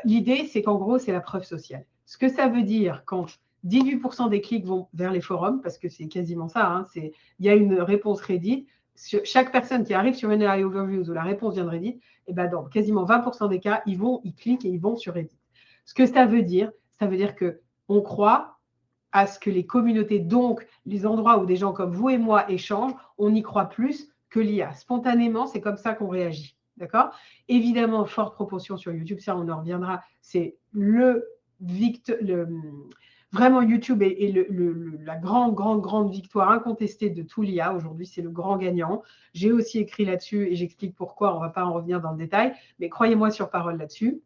L'idée, c'est qu'en gros, c'est la preuve sociale. Ce que ça veut dire quand 18% des clics vont vers les forums, parce que c'est quasiment ça, hein, il y a une réponse Reddit. Chaque personne qui arrive sur une AI Overviews où la réponse vient de Reddit, et ben dans quasiment 20% des cas, ils cliquent et ils vont sur Reddit. Ce que ça veut dire qu'on croit à ce que les communautés, donc les endroits où des gens comme vous et moi échangent, on y croit plus que l'IA. Spontanément, c'est comme ça qu'on réagit. D'accord? Évidemment, forte proportion sur YouTube, ça on en reviendra, c'est vraiment YouTube est la grande victoire incontestée de tout l'IA. Aujourd'hui, c'est le grand gagnant. J'ai aussi écrit là-dessus et j'explique pourquoi, on ne va pas en revenir dans le détail, mais croyez-moi sur parole là-dessus.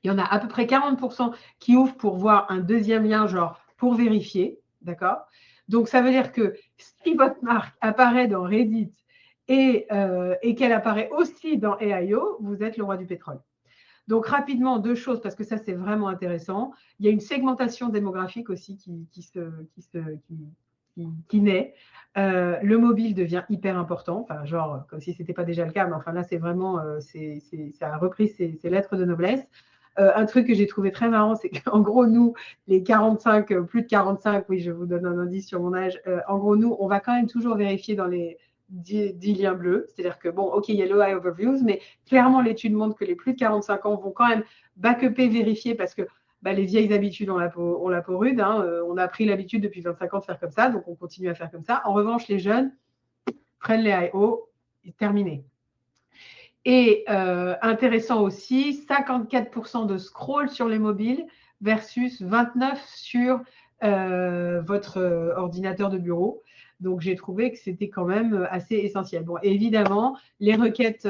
Il y en a à peu près 40% qui ouvrent pour voir un deuxième lien, genre pour vérifier, d'accord? Donc, ça veut dire que si votre marque apparaît dans Reddit et qu'elle apparaît aussi dans AI.io, vous êtes le roi du pétrole. Donc, rapidement, 2 choses, parce que ça, c'est vraiment intéressant. Il y a une segmentation démographique aussi qui naît. Le mobile devient hyper important, enfin, genre, comme si ce n'était pas déjà le cas, mais enfin là, c'est vraiment, ça a repris ses lettres de noblesse. Un truc que j'ai trouvé très marrant, c'est qu'en gros, nous, les 45, plus de 45, oui, je vous donne un indice sur mon âge, en gros, nous, on va quand même toujours vérifier dans les 10 liens bleus. C'est-à-dire que, bon, OK, il y a le AI Overviews, mais clairement, l'étude montre que les plus de 45 ans vont quand même backuper, vérifier, parce que les vieilles habitudes, on la peau rude. Hein, on a pris l'habitude depuis 25 ans de faire comme ça, donc on continue à faire comme ça. En revanche, les jeunes prennent les I.O. et terminé. Et intéressant aussi, 54% de scroll sur les mobiles versus 29% sur votre ordinateur de bureau. Donc, j'ai trouvé que c'était quand même assez essentiel. Bon, évidemment, les requêtes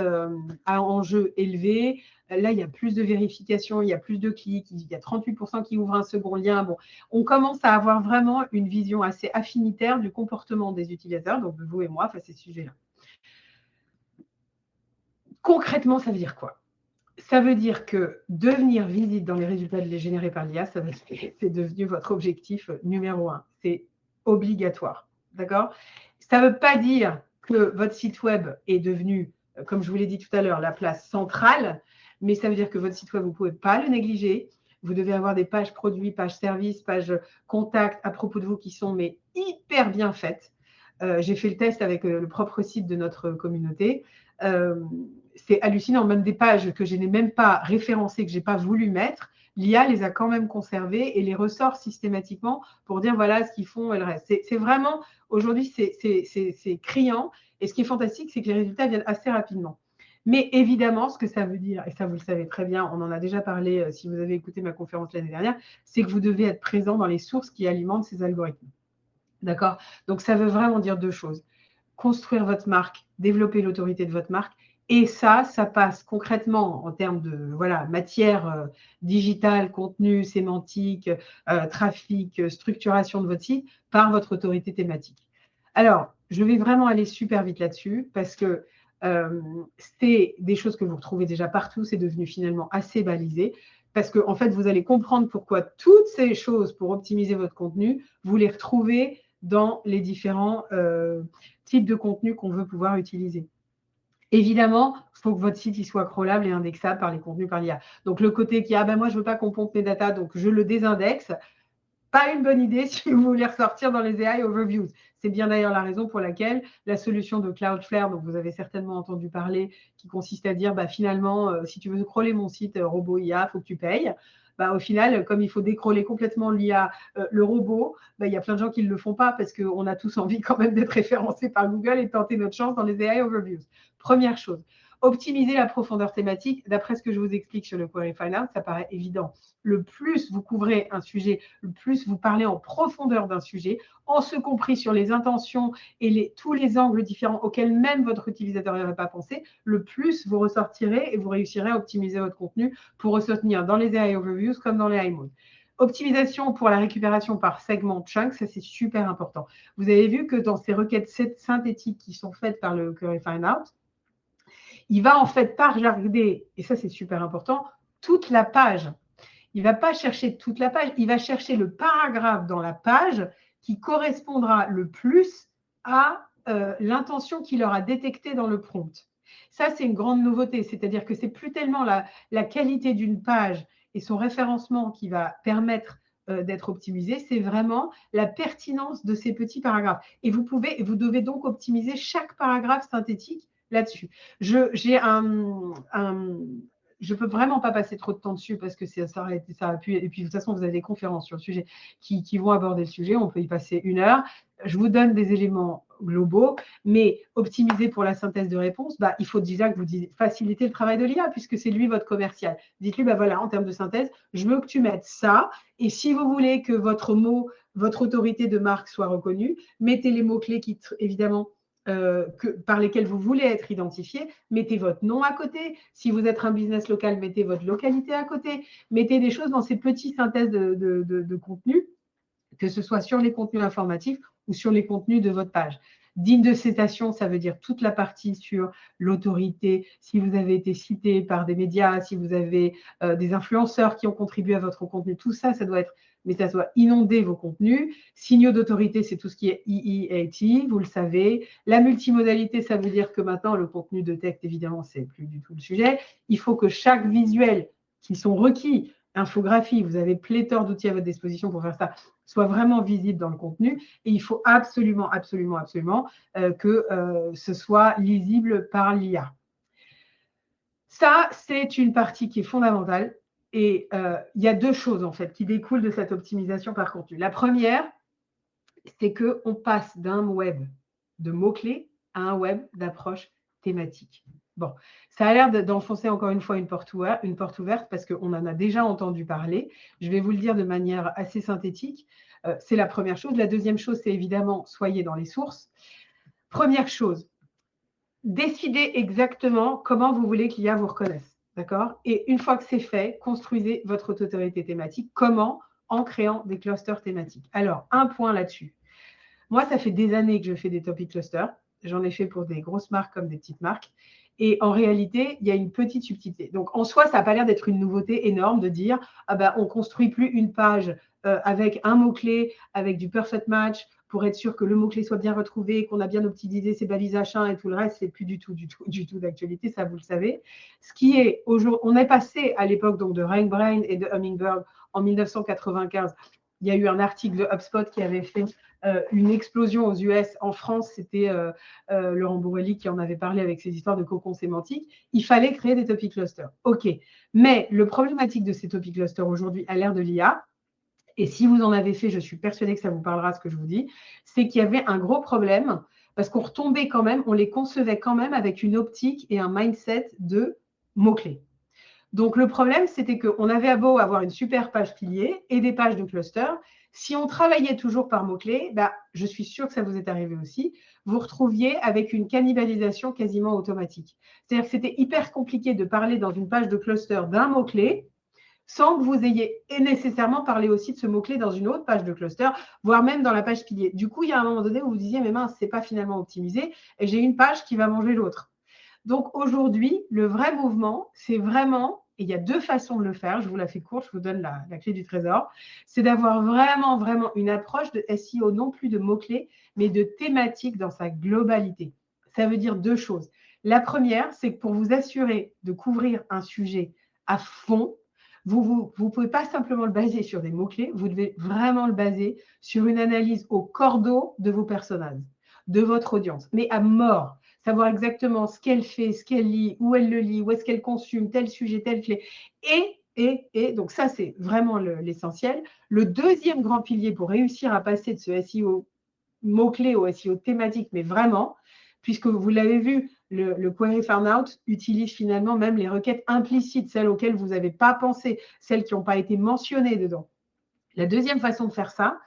à enjeu élevé, là, il y a plus de vérification, il y a plus de clics, il y a 38% qui ouvrent un second lien. Bon, on commence à avoir vraiment une vision assez affinitaire du comportement des utilisateurs, donc de vous et moi, face à ces sujets-là. Concrètement, ça veut dire quoi? Ça veut dire que devenir visible dans les résultats générés par l'IA, c'est devenu votre objectif numéro 1. C'est obligatoire. D'accord? Ça ne veut pas dire que votre site web est devenu, comme je vous l'ai dit tout à l'heure, la place centrale, mais ça veut dire que votre site web, vous ne pouvez pas le négliger. Vous devez avoir des pages produits, pages services, pages contacts à propos de vous qui sont mais hyper bien faites. J'ai fait le test avec le propre site de notre communauté. C'est hallucinant, même des pages que je n'ai même pas référencées, que je n'ai pas voulu mettre, l'IA les a quand même conservées et les ressort systématiquement pour dire voilà ce qu'ils font et le reste. C'est vraiment, aujourd'hui, c'est criant. Et ce qui est fantastique, c'est que les résultats viennent assez rapidement. Mais évidemment, ce que ça veut dire, et ça vous le savez très bien, on en a déjà parlé si vous avez écouté ma conférence l'année dernière, c'est que vous devez être présent dans les sources qui alimentent ces algorithmes. D'accord? Donc, ça veut vraiment dire 2 choses. Construire votre marque, développer l'autorité de votre marque. Et ça passe concrètement en termes de matière digitale, contenu, sémantique, trafic, structuration de votre site par votre autorité thématique. Alors, je vais vraiment aller super vite là-dessus parce que c'est des choses que vous retrouvez déjà partout. C'est devenu finalement assez balisé parce qu'en fait, vous allez comprendre pourquoi toutes ces choses pour optimiser votre contenu, vous les retrouvez dans les différents types de contenus qu'on veut pouvoir utiliser. Évidemment, il faut que votre site il soit crawlable et indexable par les contenus par l'IA. Donc, le côté qui moi, je ne veux pas qu'on pompe mes data, donc je le désindexe, pas une bonne idée si vous voulez ressortir dans les AI Overviews. C'est bien d'ailleurs la raison pour laquelle la solution de Cloudflare, dont vous avez certainement entendu parler, qui consiste à dire finalement, si tu veux crawler mon site robot IA, il faut que tu payes. Au final, comme il faut décrawler complètement l'IA, le robot, il y a plein de gens qui ne le font pas parce qu'on a tous envie quand même d'être référencés par Google et de tenter notre chance dans les AI Overviews. Première chose. Optimiser la profondeur thématique. D'après ce que je vous explique sur le Query Finder, ça paraît évident. Le plus vous couvrez un sujet, le plus vous parlez en profondeur d'un sujet, en ce compris sur les intentions et tous les angles différents auxquels même votre utilisateur n'aurait pas pensé, le plus vous ressortirez et vous réussirez à optimiser votre contenu pour ressortir dans les AI Overviews comme dans les AI Modes. Optimisation pour la récupération par segment chunk, ça c'est super important. Vous avez vu que dans ces requêtes synthétiques qui sont faites par le Query Finder, il va en fait pas regarder, et ça c'est super important, toute la page. Il ne va pas chercher toute la page, il va chercher le paragraphe dans la page qui correspondra le plus à l'intention qu'il aura détectée dans le prompt. Ça, c'est une grande nouveauté, c'est-à-dire que ce n'est plus tellement la qualité d'une page et son référencement qui va permettre d'être optimisé, c'est vraiment la pertinence de ces petits paragraphes. Et vous devez donc optimiser chaque paragraphe synthétique là-dessus. Je ne peux vraiment pas passer trop de temps dessus parce que ça a pu. Et puis, de toute façon, vous avez des conférences sur le sujet qui vont aborder le sujet. On peut y passer 1 heure. Je vous donne des éléments globaux, mais optimiser pour la synthèse de réponse, il faut déjà que vous facilitez le travail de l'IA puisque c'est lui votre commercial. Dites-lui, voilà, en termes de synthèse, je veux que tu mettes ça. Et si vous voulez que votre mot, votre autorité de marque soit reconnue, mettez les mots-clés qui, évidemment, par lesquels vous voulez être identifié, mettez votre nom à côté. Si vous êtes un business local, mettez votre localité à côté. Mettez des choses dans ces petites synthèses de contenu, que ce soit sur les contenus informatifs ou sur les contenus de votre page. Digne de citation, ça veut dire toute la partie sur l'autorité, si vous avez été cité par des médias, si vous avez des influenceurs qui ont contribué à votre contenu, tout ça, ça doit inonder vos contenus. Signaux d'autorité, c'est tout ce qui est EEAT, vous le savez. La multimodalité, ça veut dire que maintenant, le contenu de texte, évidemment, c'est plus du tout le sujet. Il faut que chaque visuel qui sont requis, infographie, vous avez pléthore d'outils à votre disposition pour faire ça, soit vraiment visible dans le contenu. Et il faut absolument, absolument, absolument que ce soit lisible par l'IA. Ça, c'est une partie qui est fondamentale. Et il y a 2 choses, en fait, qui découlent de cette optimisation par contenu. La première, c'est qu'on passe d'un web de mots-clés à un web d'approche thématique. Bon, ça a l'air d'enfoncer encore une fois une porte ouverte parce qu'on en a déjà entendu parler. Je vais vous le dire de manière assez synthétique. C'est la première chose. La deuxième chose, c'est évidemment, soyez dans les sources. Première chose, décidez exactement comment vous voulez que l'IA vous reconnaisse. D'accord? Et une fois que c'est fait, construisez votre autorité thématique. Comment? En créant des clusters thématiques. Alors, un point là-dessus. Moi, ça fait des années que je fais des topic clusters. J'en ai fait pour des grosses marques comme des petites marques. Et en réalité, il y a une petite subtilité. Donc, en soi, ça n'a pas l'air d'être une nouveauté énorme de dire on ne construit plus une page avec un mot-clé, avec du perfect match, pour être sûr que le mot-clé soit bien retrouvé, qu'on a bien optimisé ses balises H1 et tout le reste, c'est plus du tout d'actualité, ça vous le savez. Ce qui est aujourd'hui, on est passé à l'époque donc de RankBrain et de Hummingbird en 1995. Il y a eu un article de HubSpot qui avait fait une explosion aux US. En France, c'était Laurent Bourrelli qui en avait parlé avec ses histoires de cocon sémantique. Il fallait créer des topic clusters. OK. Mais le problématique de ces topic clusters aujourd'hui à l'ère de l'IA, et si vous en avez fait, je suis persuadée que ça vous parlera ce que je vous dis, c'est qu'il y avait un gros problème parce qu'on retombait quand même, on les concevait quand même avec une optique et un mindset de mots-clés. Donc, le problème, c'était qu'on avait beau avoir une super page pilier et des pages de cluster. Si on travaillait toujours par mots-clés, je suis sûre que ça vous est arrivé aussi, vous retrouviez avec une cannibalisation quasiment automatique. C'est-à-dire que c'était hyper compliqué de parler dans une page de cluster d'un mot-clé sans que vous ayez nécessairement parlé aussi de ce mot-clé dans une autre page de cluster, voire même dans la page pilier. Du coup, il y a un moment donné où vous disiez, mais mince, ce n'est pas finalement optimisé et j'ai une page qui va manger l'autre. Donc, aujourd'hui, le vrai mouvement, c'est vraiment et il y a 2 façons de le faire, je vous la fais courte, je vous donne la clé du trésor, c'est d'avoir vraiment, vraiment une approche de SEO, non plus de mots-clés, mais de thématiques dans sa globalité. Ça veut dire 2 choses. La première, c'est que pour vous assurer de couvrir un sujet à fond, vous ne pouvez pas simplement le baser sur des mots-clés, vous devez vraiment le baser sur une analyse au cordeau de vos personnages, de votre audience, mais à mort. Savoir exactement ce qu'elle fait, ce qu'elle lit, où elle le lit, où est-ce qu'elle consomme tel sujet, telle clé. Et donc ça, c'est vraiment l'essentiel. Le deuxième grand pilier pour réussir à passer de ce SEO mots-clés au SEO thématique, mais vraiment, puisque vous l'avez vu, le Query Found Out utilise finalement même les requêtes implicites, celles auxquelles vous n'avez pas pensé, celles qui n'ont pas été mentionnées dedans. La deuxième façon de faire ça,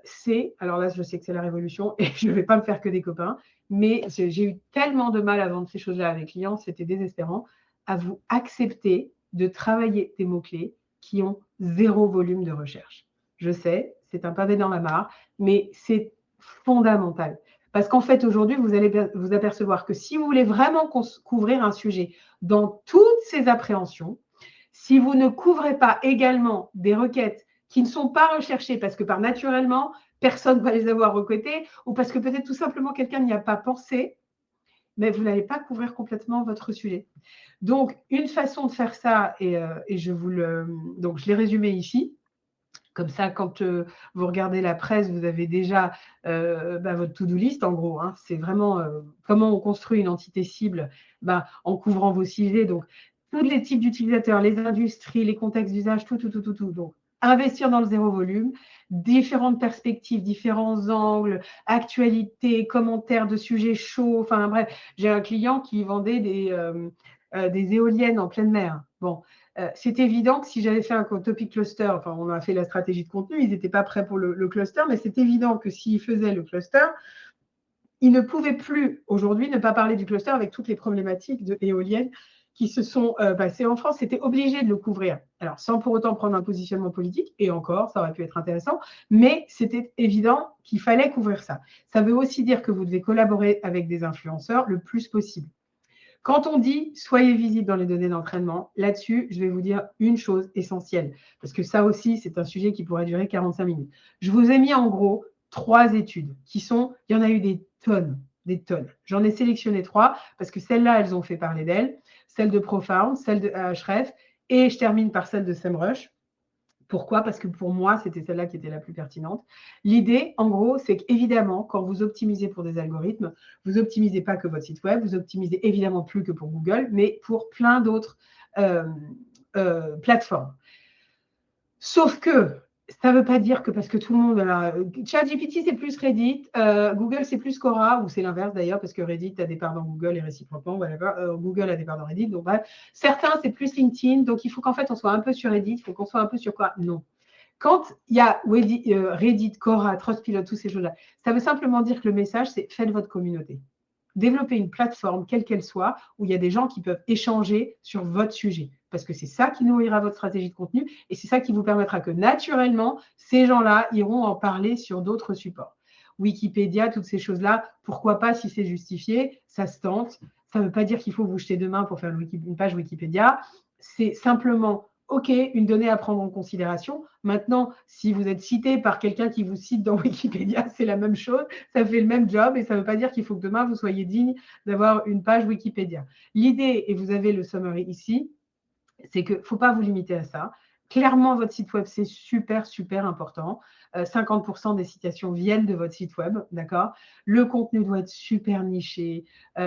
c'est, alors là, je sais que c'est la révolution et je ne vais pas me faire que des copains, mais j'ai eu tellement de mal à vendre ces choses-là avec les clients, c'était désespérant, à vous accepter de travailler des mots-clés qui ont 0 volume de recherche. Je sais, c'est un pavé dans la mare, mais c'est fondamental. Parce qu'en fait, aujourd'hui, vous allez vous apercevoir que si vous voulez vraiment couvrir un sujet dans toutes ses appréhensions, si vous ne couvrez pas également des requêtes qui ne sont pas recherchées parce que par naturellement, personne ne va les avoir recotées ou parce que peut-être tout simplement quelqu'un n'y a pas pensé, mais vous n'allez pas couvrir complètement votre sujet. Donc, une façon de faire ça, et donc je l'ai résumé ici. Comme ça, quand vous regardez la presse, vous avez déjà votre to-do list, en gros. Hein. C'est vraiment comment on construit une entité cible en couvrant vos sujets. Donc, tous les types d'utilisateurs, les industries, les contextes d'usage, tout. Donc, investir dans le 0 volume, différentes perspectives, différents angles, actualités, commentaires de sujets chauds. Enfin, bref, j'ai un client qui vendait des éoliennes en pleine mer. Bon, c'est évident que si j'avais fait un topic cluster, enfin, on a fait la stratégie de contenu, ils n'étaient pas prêts pour le cluster, mais c'est évident que s'ils faisaient le cluster, ils ne pouvaient plus aujourd'hui ne pas parler du cluster avec toutes les problématiques de éoliennes qui se sont passées en France. C'était obligé de le couvrir. Alors, sans pour autant prendre un positionnement politique, et encore, ça aurait pu être intéressant, mais c'était évident qu'il fallait couvrir ça. Ça veut aussi dire que vous devez collaborer avec des influenceurs le plus possible. Quand on dit soyez visible dans les données d'entraînement, là-dessus, je vais vous dire une chose essentielle, parce que ça aussi, c'est un sujet qui pourrait durer 45 minutes. Je vous ai mis en gros 3 études qui sont, il y en a eu des tonnes. J'en ai sélectionné 3 parce que celles-là, elles ont fait parler d'elles. Celle de Profound, celle de Ahrefs et je termine par celle de SEMrush. Pourquoi? Parce que pour moi, c'était celle-là qui était la plus pertinente. L'idée, en gros, c'est qu'évidemment, quand vous optimisez pour des algorithmes, vous n'optimisez pas que votre site web, vous optimisez évidemment plus que pour Google, mais pour plein d'autres plateformes. Sauf que ça ne veut pas dire que parce que tout le monde… ChatGPT, c'est plus Reddit, Google, c'est plus Quora, ou c'est l'inverse d'ailleurs, parce que Reddit a des parts dans Google et réciproquement, Google a des parts dans Reddit. Donc, bref, certains, c'est plus LinkedIn. Donc, il faut qu'en fait, on soit un peu sur Reddit, il faut qu'on soit un peu sur quoi? Non. Quand il y a Reddit, Quora, Trustpilot, toutes ces choses-là, ça veut simplement dire que le message, c'est faites votre communauté. Développer une plateforme, quelle qu'elle soit, où il y a des gens qui peuvent échanger sur votre sujet. Parce que c'est ça qui nourrira votre stratégie de contenu et c'est ça qui vous permettra que naturellement, ces gens-là iront en parler sur d'autres supports. Wikipédia, toutes ces choses-là, pourquoi pas si c'est justifié, ça se tente. Ça ne veut pas dire qu'il faut vous jeter demain pour faire une page Wikipédia. C'est simplement OK, une donnée à prendre en considération. Maintenant, si vous êtes cité par quelqu'un qui vous cite dans Wikipédia, c'est la même chose, ça fait le même job et ça ne veut pas dire qu'il faut que demain, vous soyez digne d'avoir une page Wikipédia. L'idée, et vous avez le summary ici, c'est qu'il ne faut pas vous limiter à ça. Clairement, votre site web, c'est super, super important. 50% des citations viennent de votre site web, d'accord? Le contenu doit être super niché.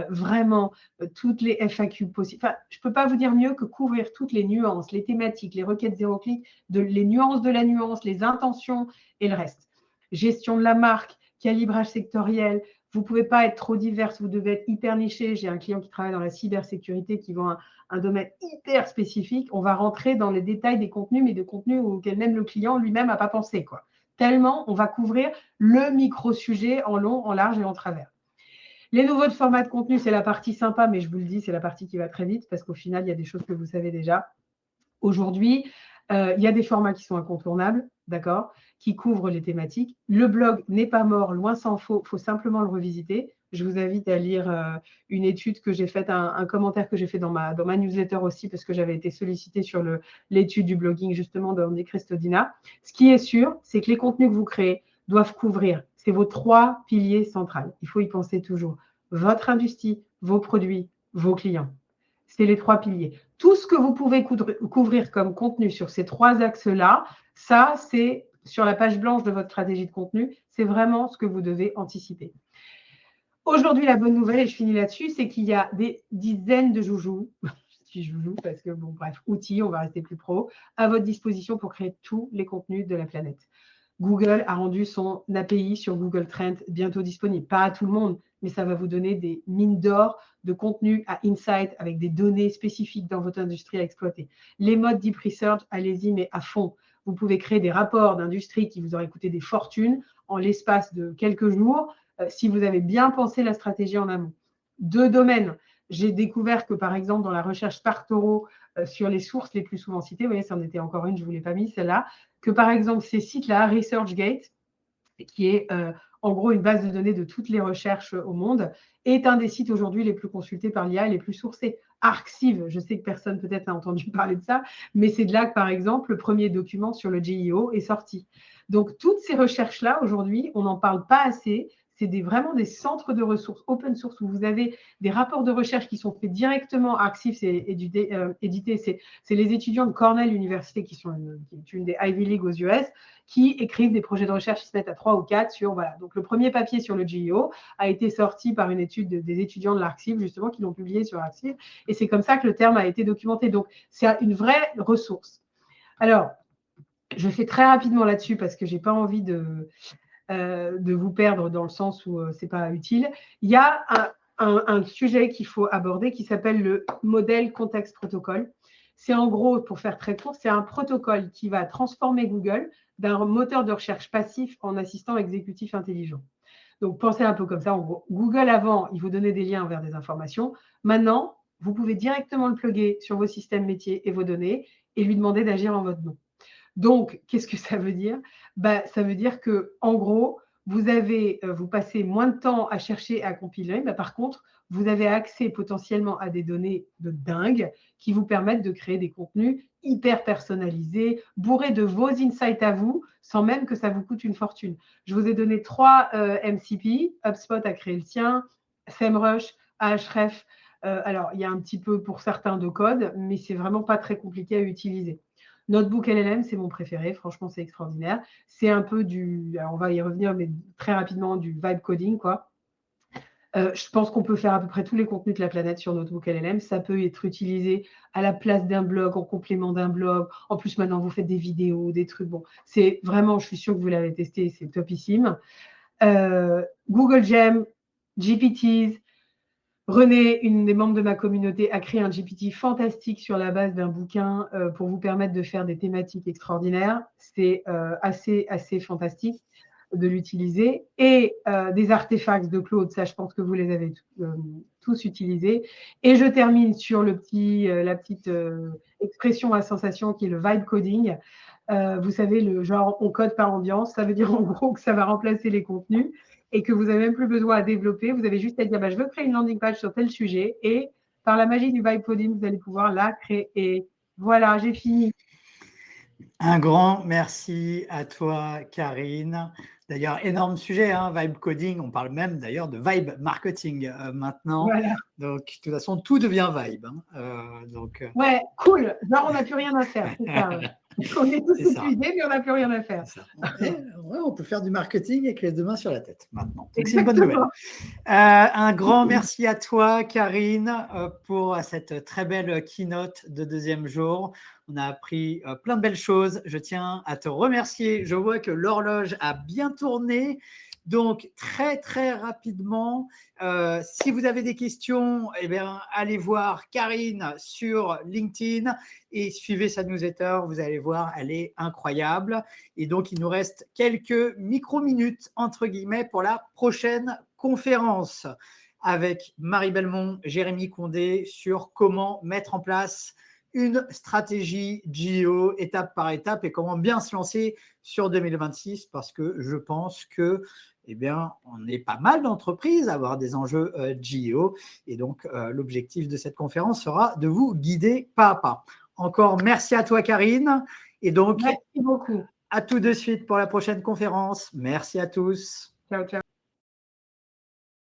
Vraiment, toutes les FAQ possibles. Enfin, je ne peux pas vous dire mieux que couvrir toutes les nuances, les thématiques, les requêtes zéro clic, les nuances de la nuance, les intentions et le reste. Gestion de la marque, calibrage sectoriel. Vous ne pouvez pas être trop diverse, vous devez être hyper niché. J'ai un client qui travaille dans la cybersécurité qui vend un domaine hyper spécifique. On va rentrer dans les détails des contenus, mais de contenus auxquels même le client lui-même n'a pas pensé, quoi. Tellement on va couvrir le micro-sujet en long, en large et en travers. Les nouveaux formats de contenu, c'est la partie sympa, mais je vous le dis, c'est la partie qui va très vite parce qu'au final, il y a des choses que vous savez déjà. Aujourd'hui, il y a des formats qui sont incontournables, d'accord, qui couvrent les thématiques. Le blog n'est pas mort, loin s'en faut, il faut simplement le revisiter. Je vous invite à lire une étude que j'ai faite, un commentaire que j'ai fait dans ma newsletter aussi, parce que j'avais été sollicitée sur l'étude du blogging justement d'Andy Crestodina. Ce qui est sûr, c'est que les contenus que vous créez doivent couvrir, c'est vos 3 piliers centraux. Il faut y penser toujours. Votre industrie, vos produits, vos clients. C'est les 3 piliers. Tout ce que vous pouvez couvrir comme contenu sur ces 3 axes-là, ça, c'est sur la page blanche de votre stratégie de contenu, c'est vraiment ce que vous devez anticiper. Aujourd'hui, la bonne nouvelle, et je finis là-dessus, c'est qu'il y a des dizaines de joujoux, je dis joujou parce que, bon, bref, outils, on va rester plus pro, à votre disposition pour créer tous les contenus de la planète. Google a rendu son API sur Google Trends bientôt disponible. Pas à tout le monde, mais ça va vous donner des mines d'or de contenu à insight avec des données spécifiques dans votre industrie à exploiter. Les modes Deep Research, allez-y, mais à fond. Vous pouvez créer des rapports d'industrie qui vous auraient coûté des fortunes en l'espace de quelques jours si vous avez bien pensé la stratégie en amont. 2 domaines. J'ai découvert que, par exemple, dans la recherche Sparktoro sur les sources les plus souvent citées, vous voyez, ça en était encore une, je ne vous l'ai pas mis, celle-là, que par exemple, ces sites-là, ResearchGate, qui est en gros une base de données de toutes les recherches au monde, est un des sites aujourd'hui les plus consultés par l'IA et les plus sourcés. Arxiv, je sais que personne peut-être n'a entendu parler de ça, mais c'est de là que, par exemple, le premier document sur le GIO est sorti. Donc, toutes ces recherches-là, aujourd'hui, on n'en parle pas assez. C'est vraiment des centres de ressources open source où vous avez des rapports de recherche qui sont faits directement. Arxiv, c'est édité, c'est les étudiants de Cornell University, qui sont une des Ivy League aux US, qui écrivent des projets de recherche, ils se mettent à 3 ou 4 sur, voilà. Donc, le premier papier sur le GIO a été sorti par une étude des étudiants de l'Arxiv, justement, qui l'ont publié sur Arxiv. Et c'est comme ça que le terme a été documenté. Donc, c'est une vraie ressource. Alors, je fais très rapidement là-dessus parce que je n'ai pas envie de vous perdre dans le sens où ce n'est pas utile. Il y a un sujet qu'il faut aborder qui s'appelle le modèle contexte protocole. C'est en gros, pour faire très court, c'est un protocole qui va transformer Google d'un moteur de recherche passif en assistant exécutif intelligent. Donc, pensez un peu comme ça. En gros, Google, avant, il vous donnait des liens vers des informations. Maintenant, vous pouvez directement le plugger sur vos systèmes métiers et vos données et lui demander d'agir en votre nom. Donc, qu'est-ce que ça veut dire ? Ça veut dire qu'en gros, vous passez moins de temps à chercher à compiler. Par contre, vous avez accès potentiellement à des données de dingue qui vous permettent de créer des contenus hyper personnalisés, bourrés de vos insights à vous, sans même que ça vous coûte une fortune. Je vous ai donné 3 MCP. HubSpot a créé le sien, SEMrush, Ahrefs. Alors, il y a un petit peu pour certains de code, mais c'est vraiment pas très compliqué à utiliser. Notebook LLM, c'est mon préféré. Franchement, c'est extraordinaire. C'est un peu alors on va y revenir, mais très rapidement, du vibe coding, quoi. Je pense qu'on peut faire à peu près tous les contenus de la planète sur Notebook LLM. Ça peut être utilisé à la place d'un blog, en complément d'un blog. En plus, maintenant, vous faites des vidéos, des trucs. Bon, c'est vraiment, je suis sûre que vous l'avez testé, c'est topissime. Google Gem, GPTs. René, une des membres de ma communauté, a créé un GPT fantastique sur la base d'un bouquin pour vous permettre de faire des thématiques extraordinaires. C'est assez fantastique de l'utiliser. Et des artefacts de Claude, ça, je pense que vous les avez tous utilisés. Et je termine sur la petite expression à sensation qui est le vibe coding. Vous savez, le genre on code par ambiance, ça veut dire en gros que ça va remplacer les contenus et que vous n'avez même plus besoin à développer. Vous avez juste à dire, je veux créer une landing page sur tel sujet et par la magie du vibe coding, vous allez pouvoir la créer. Voilà, j'ai fini. Un grand merci à toi, Karine. D'ailleurs, énorme sujet, hein, vibe coding. On parle même d'ailleurs de vibe marketing maintenant. Voilà. Donc, de toute façon, tout devient vibe. Ouais, cool. Genre, on n'a plus rien à faire. C'est ça. On est tous épuisés, mais on n'a plus rien à faire. On peut faire du marketing avec les deux mains sur la tête maintenant. Donc, c'est une bonne nouvelle. Un grand merci à toi, Karine, pour cette très belle keynote de deuxième jour. On a appris plein de belles choses. Je tiens à te remercier. Je vois que l'horloge a bien tourné. Donc, très, très rapidement, si vous avez des questions, allez voir Karine sur LinkedIn et suivez sa newsletter. Vous allez voir, elle est incroyable. Et donc, il nous reste quelques micro-minutes, entre guillemets, pour la prochaine conférence avec Marie Belmont, Jérémy Condé sur comment mettre en place une stratégie GEO étape par étape et comment bien se lancer sur 2026 parce que je pense que eh bien, on est pas mal d'entreprises à avoir des enjeux GEO. Et donc, l'objectif de cette conférence sera de vous guider pas à pas. Encore merci à toi, Karine. Et donc, merci beaucoup. à tout de suite pour la prochaine conférence. Merci à tous. Ciao, ciao.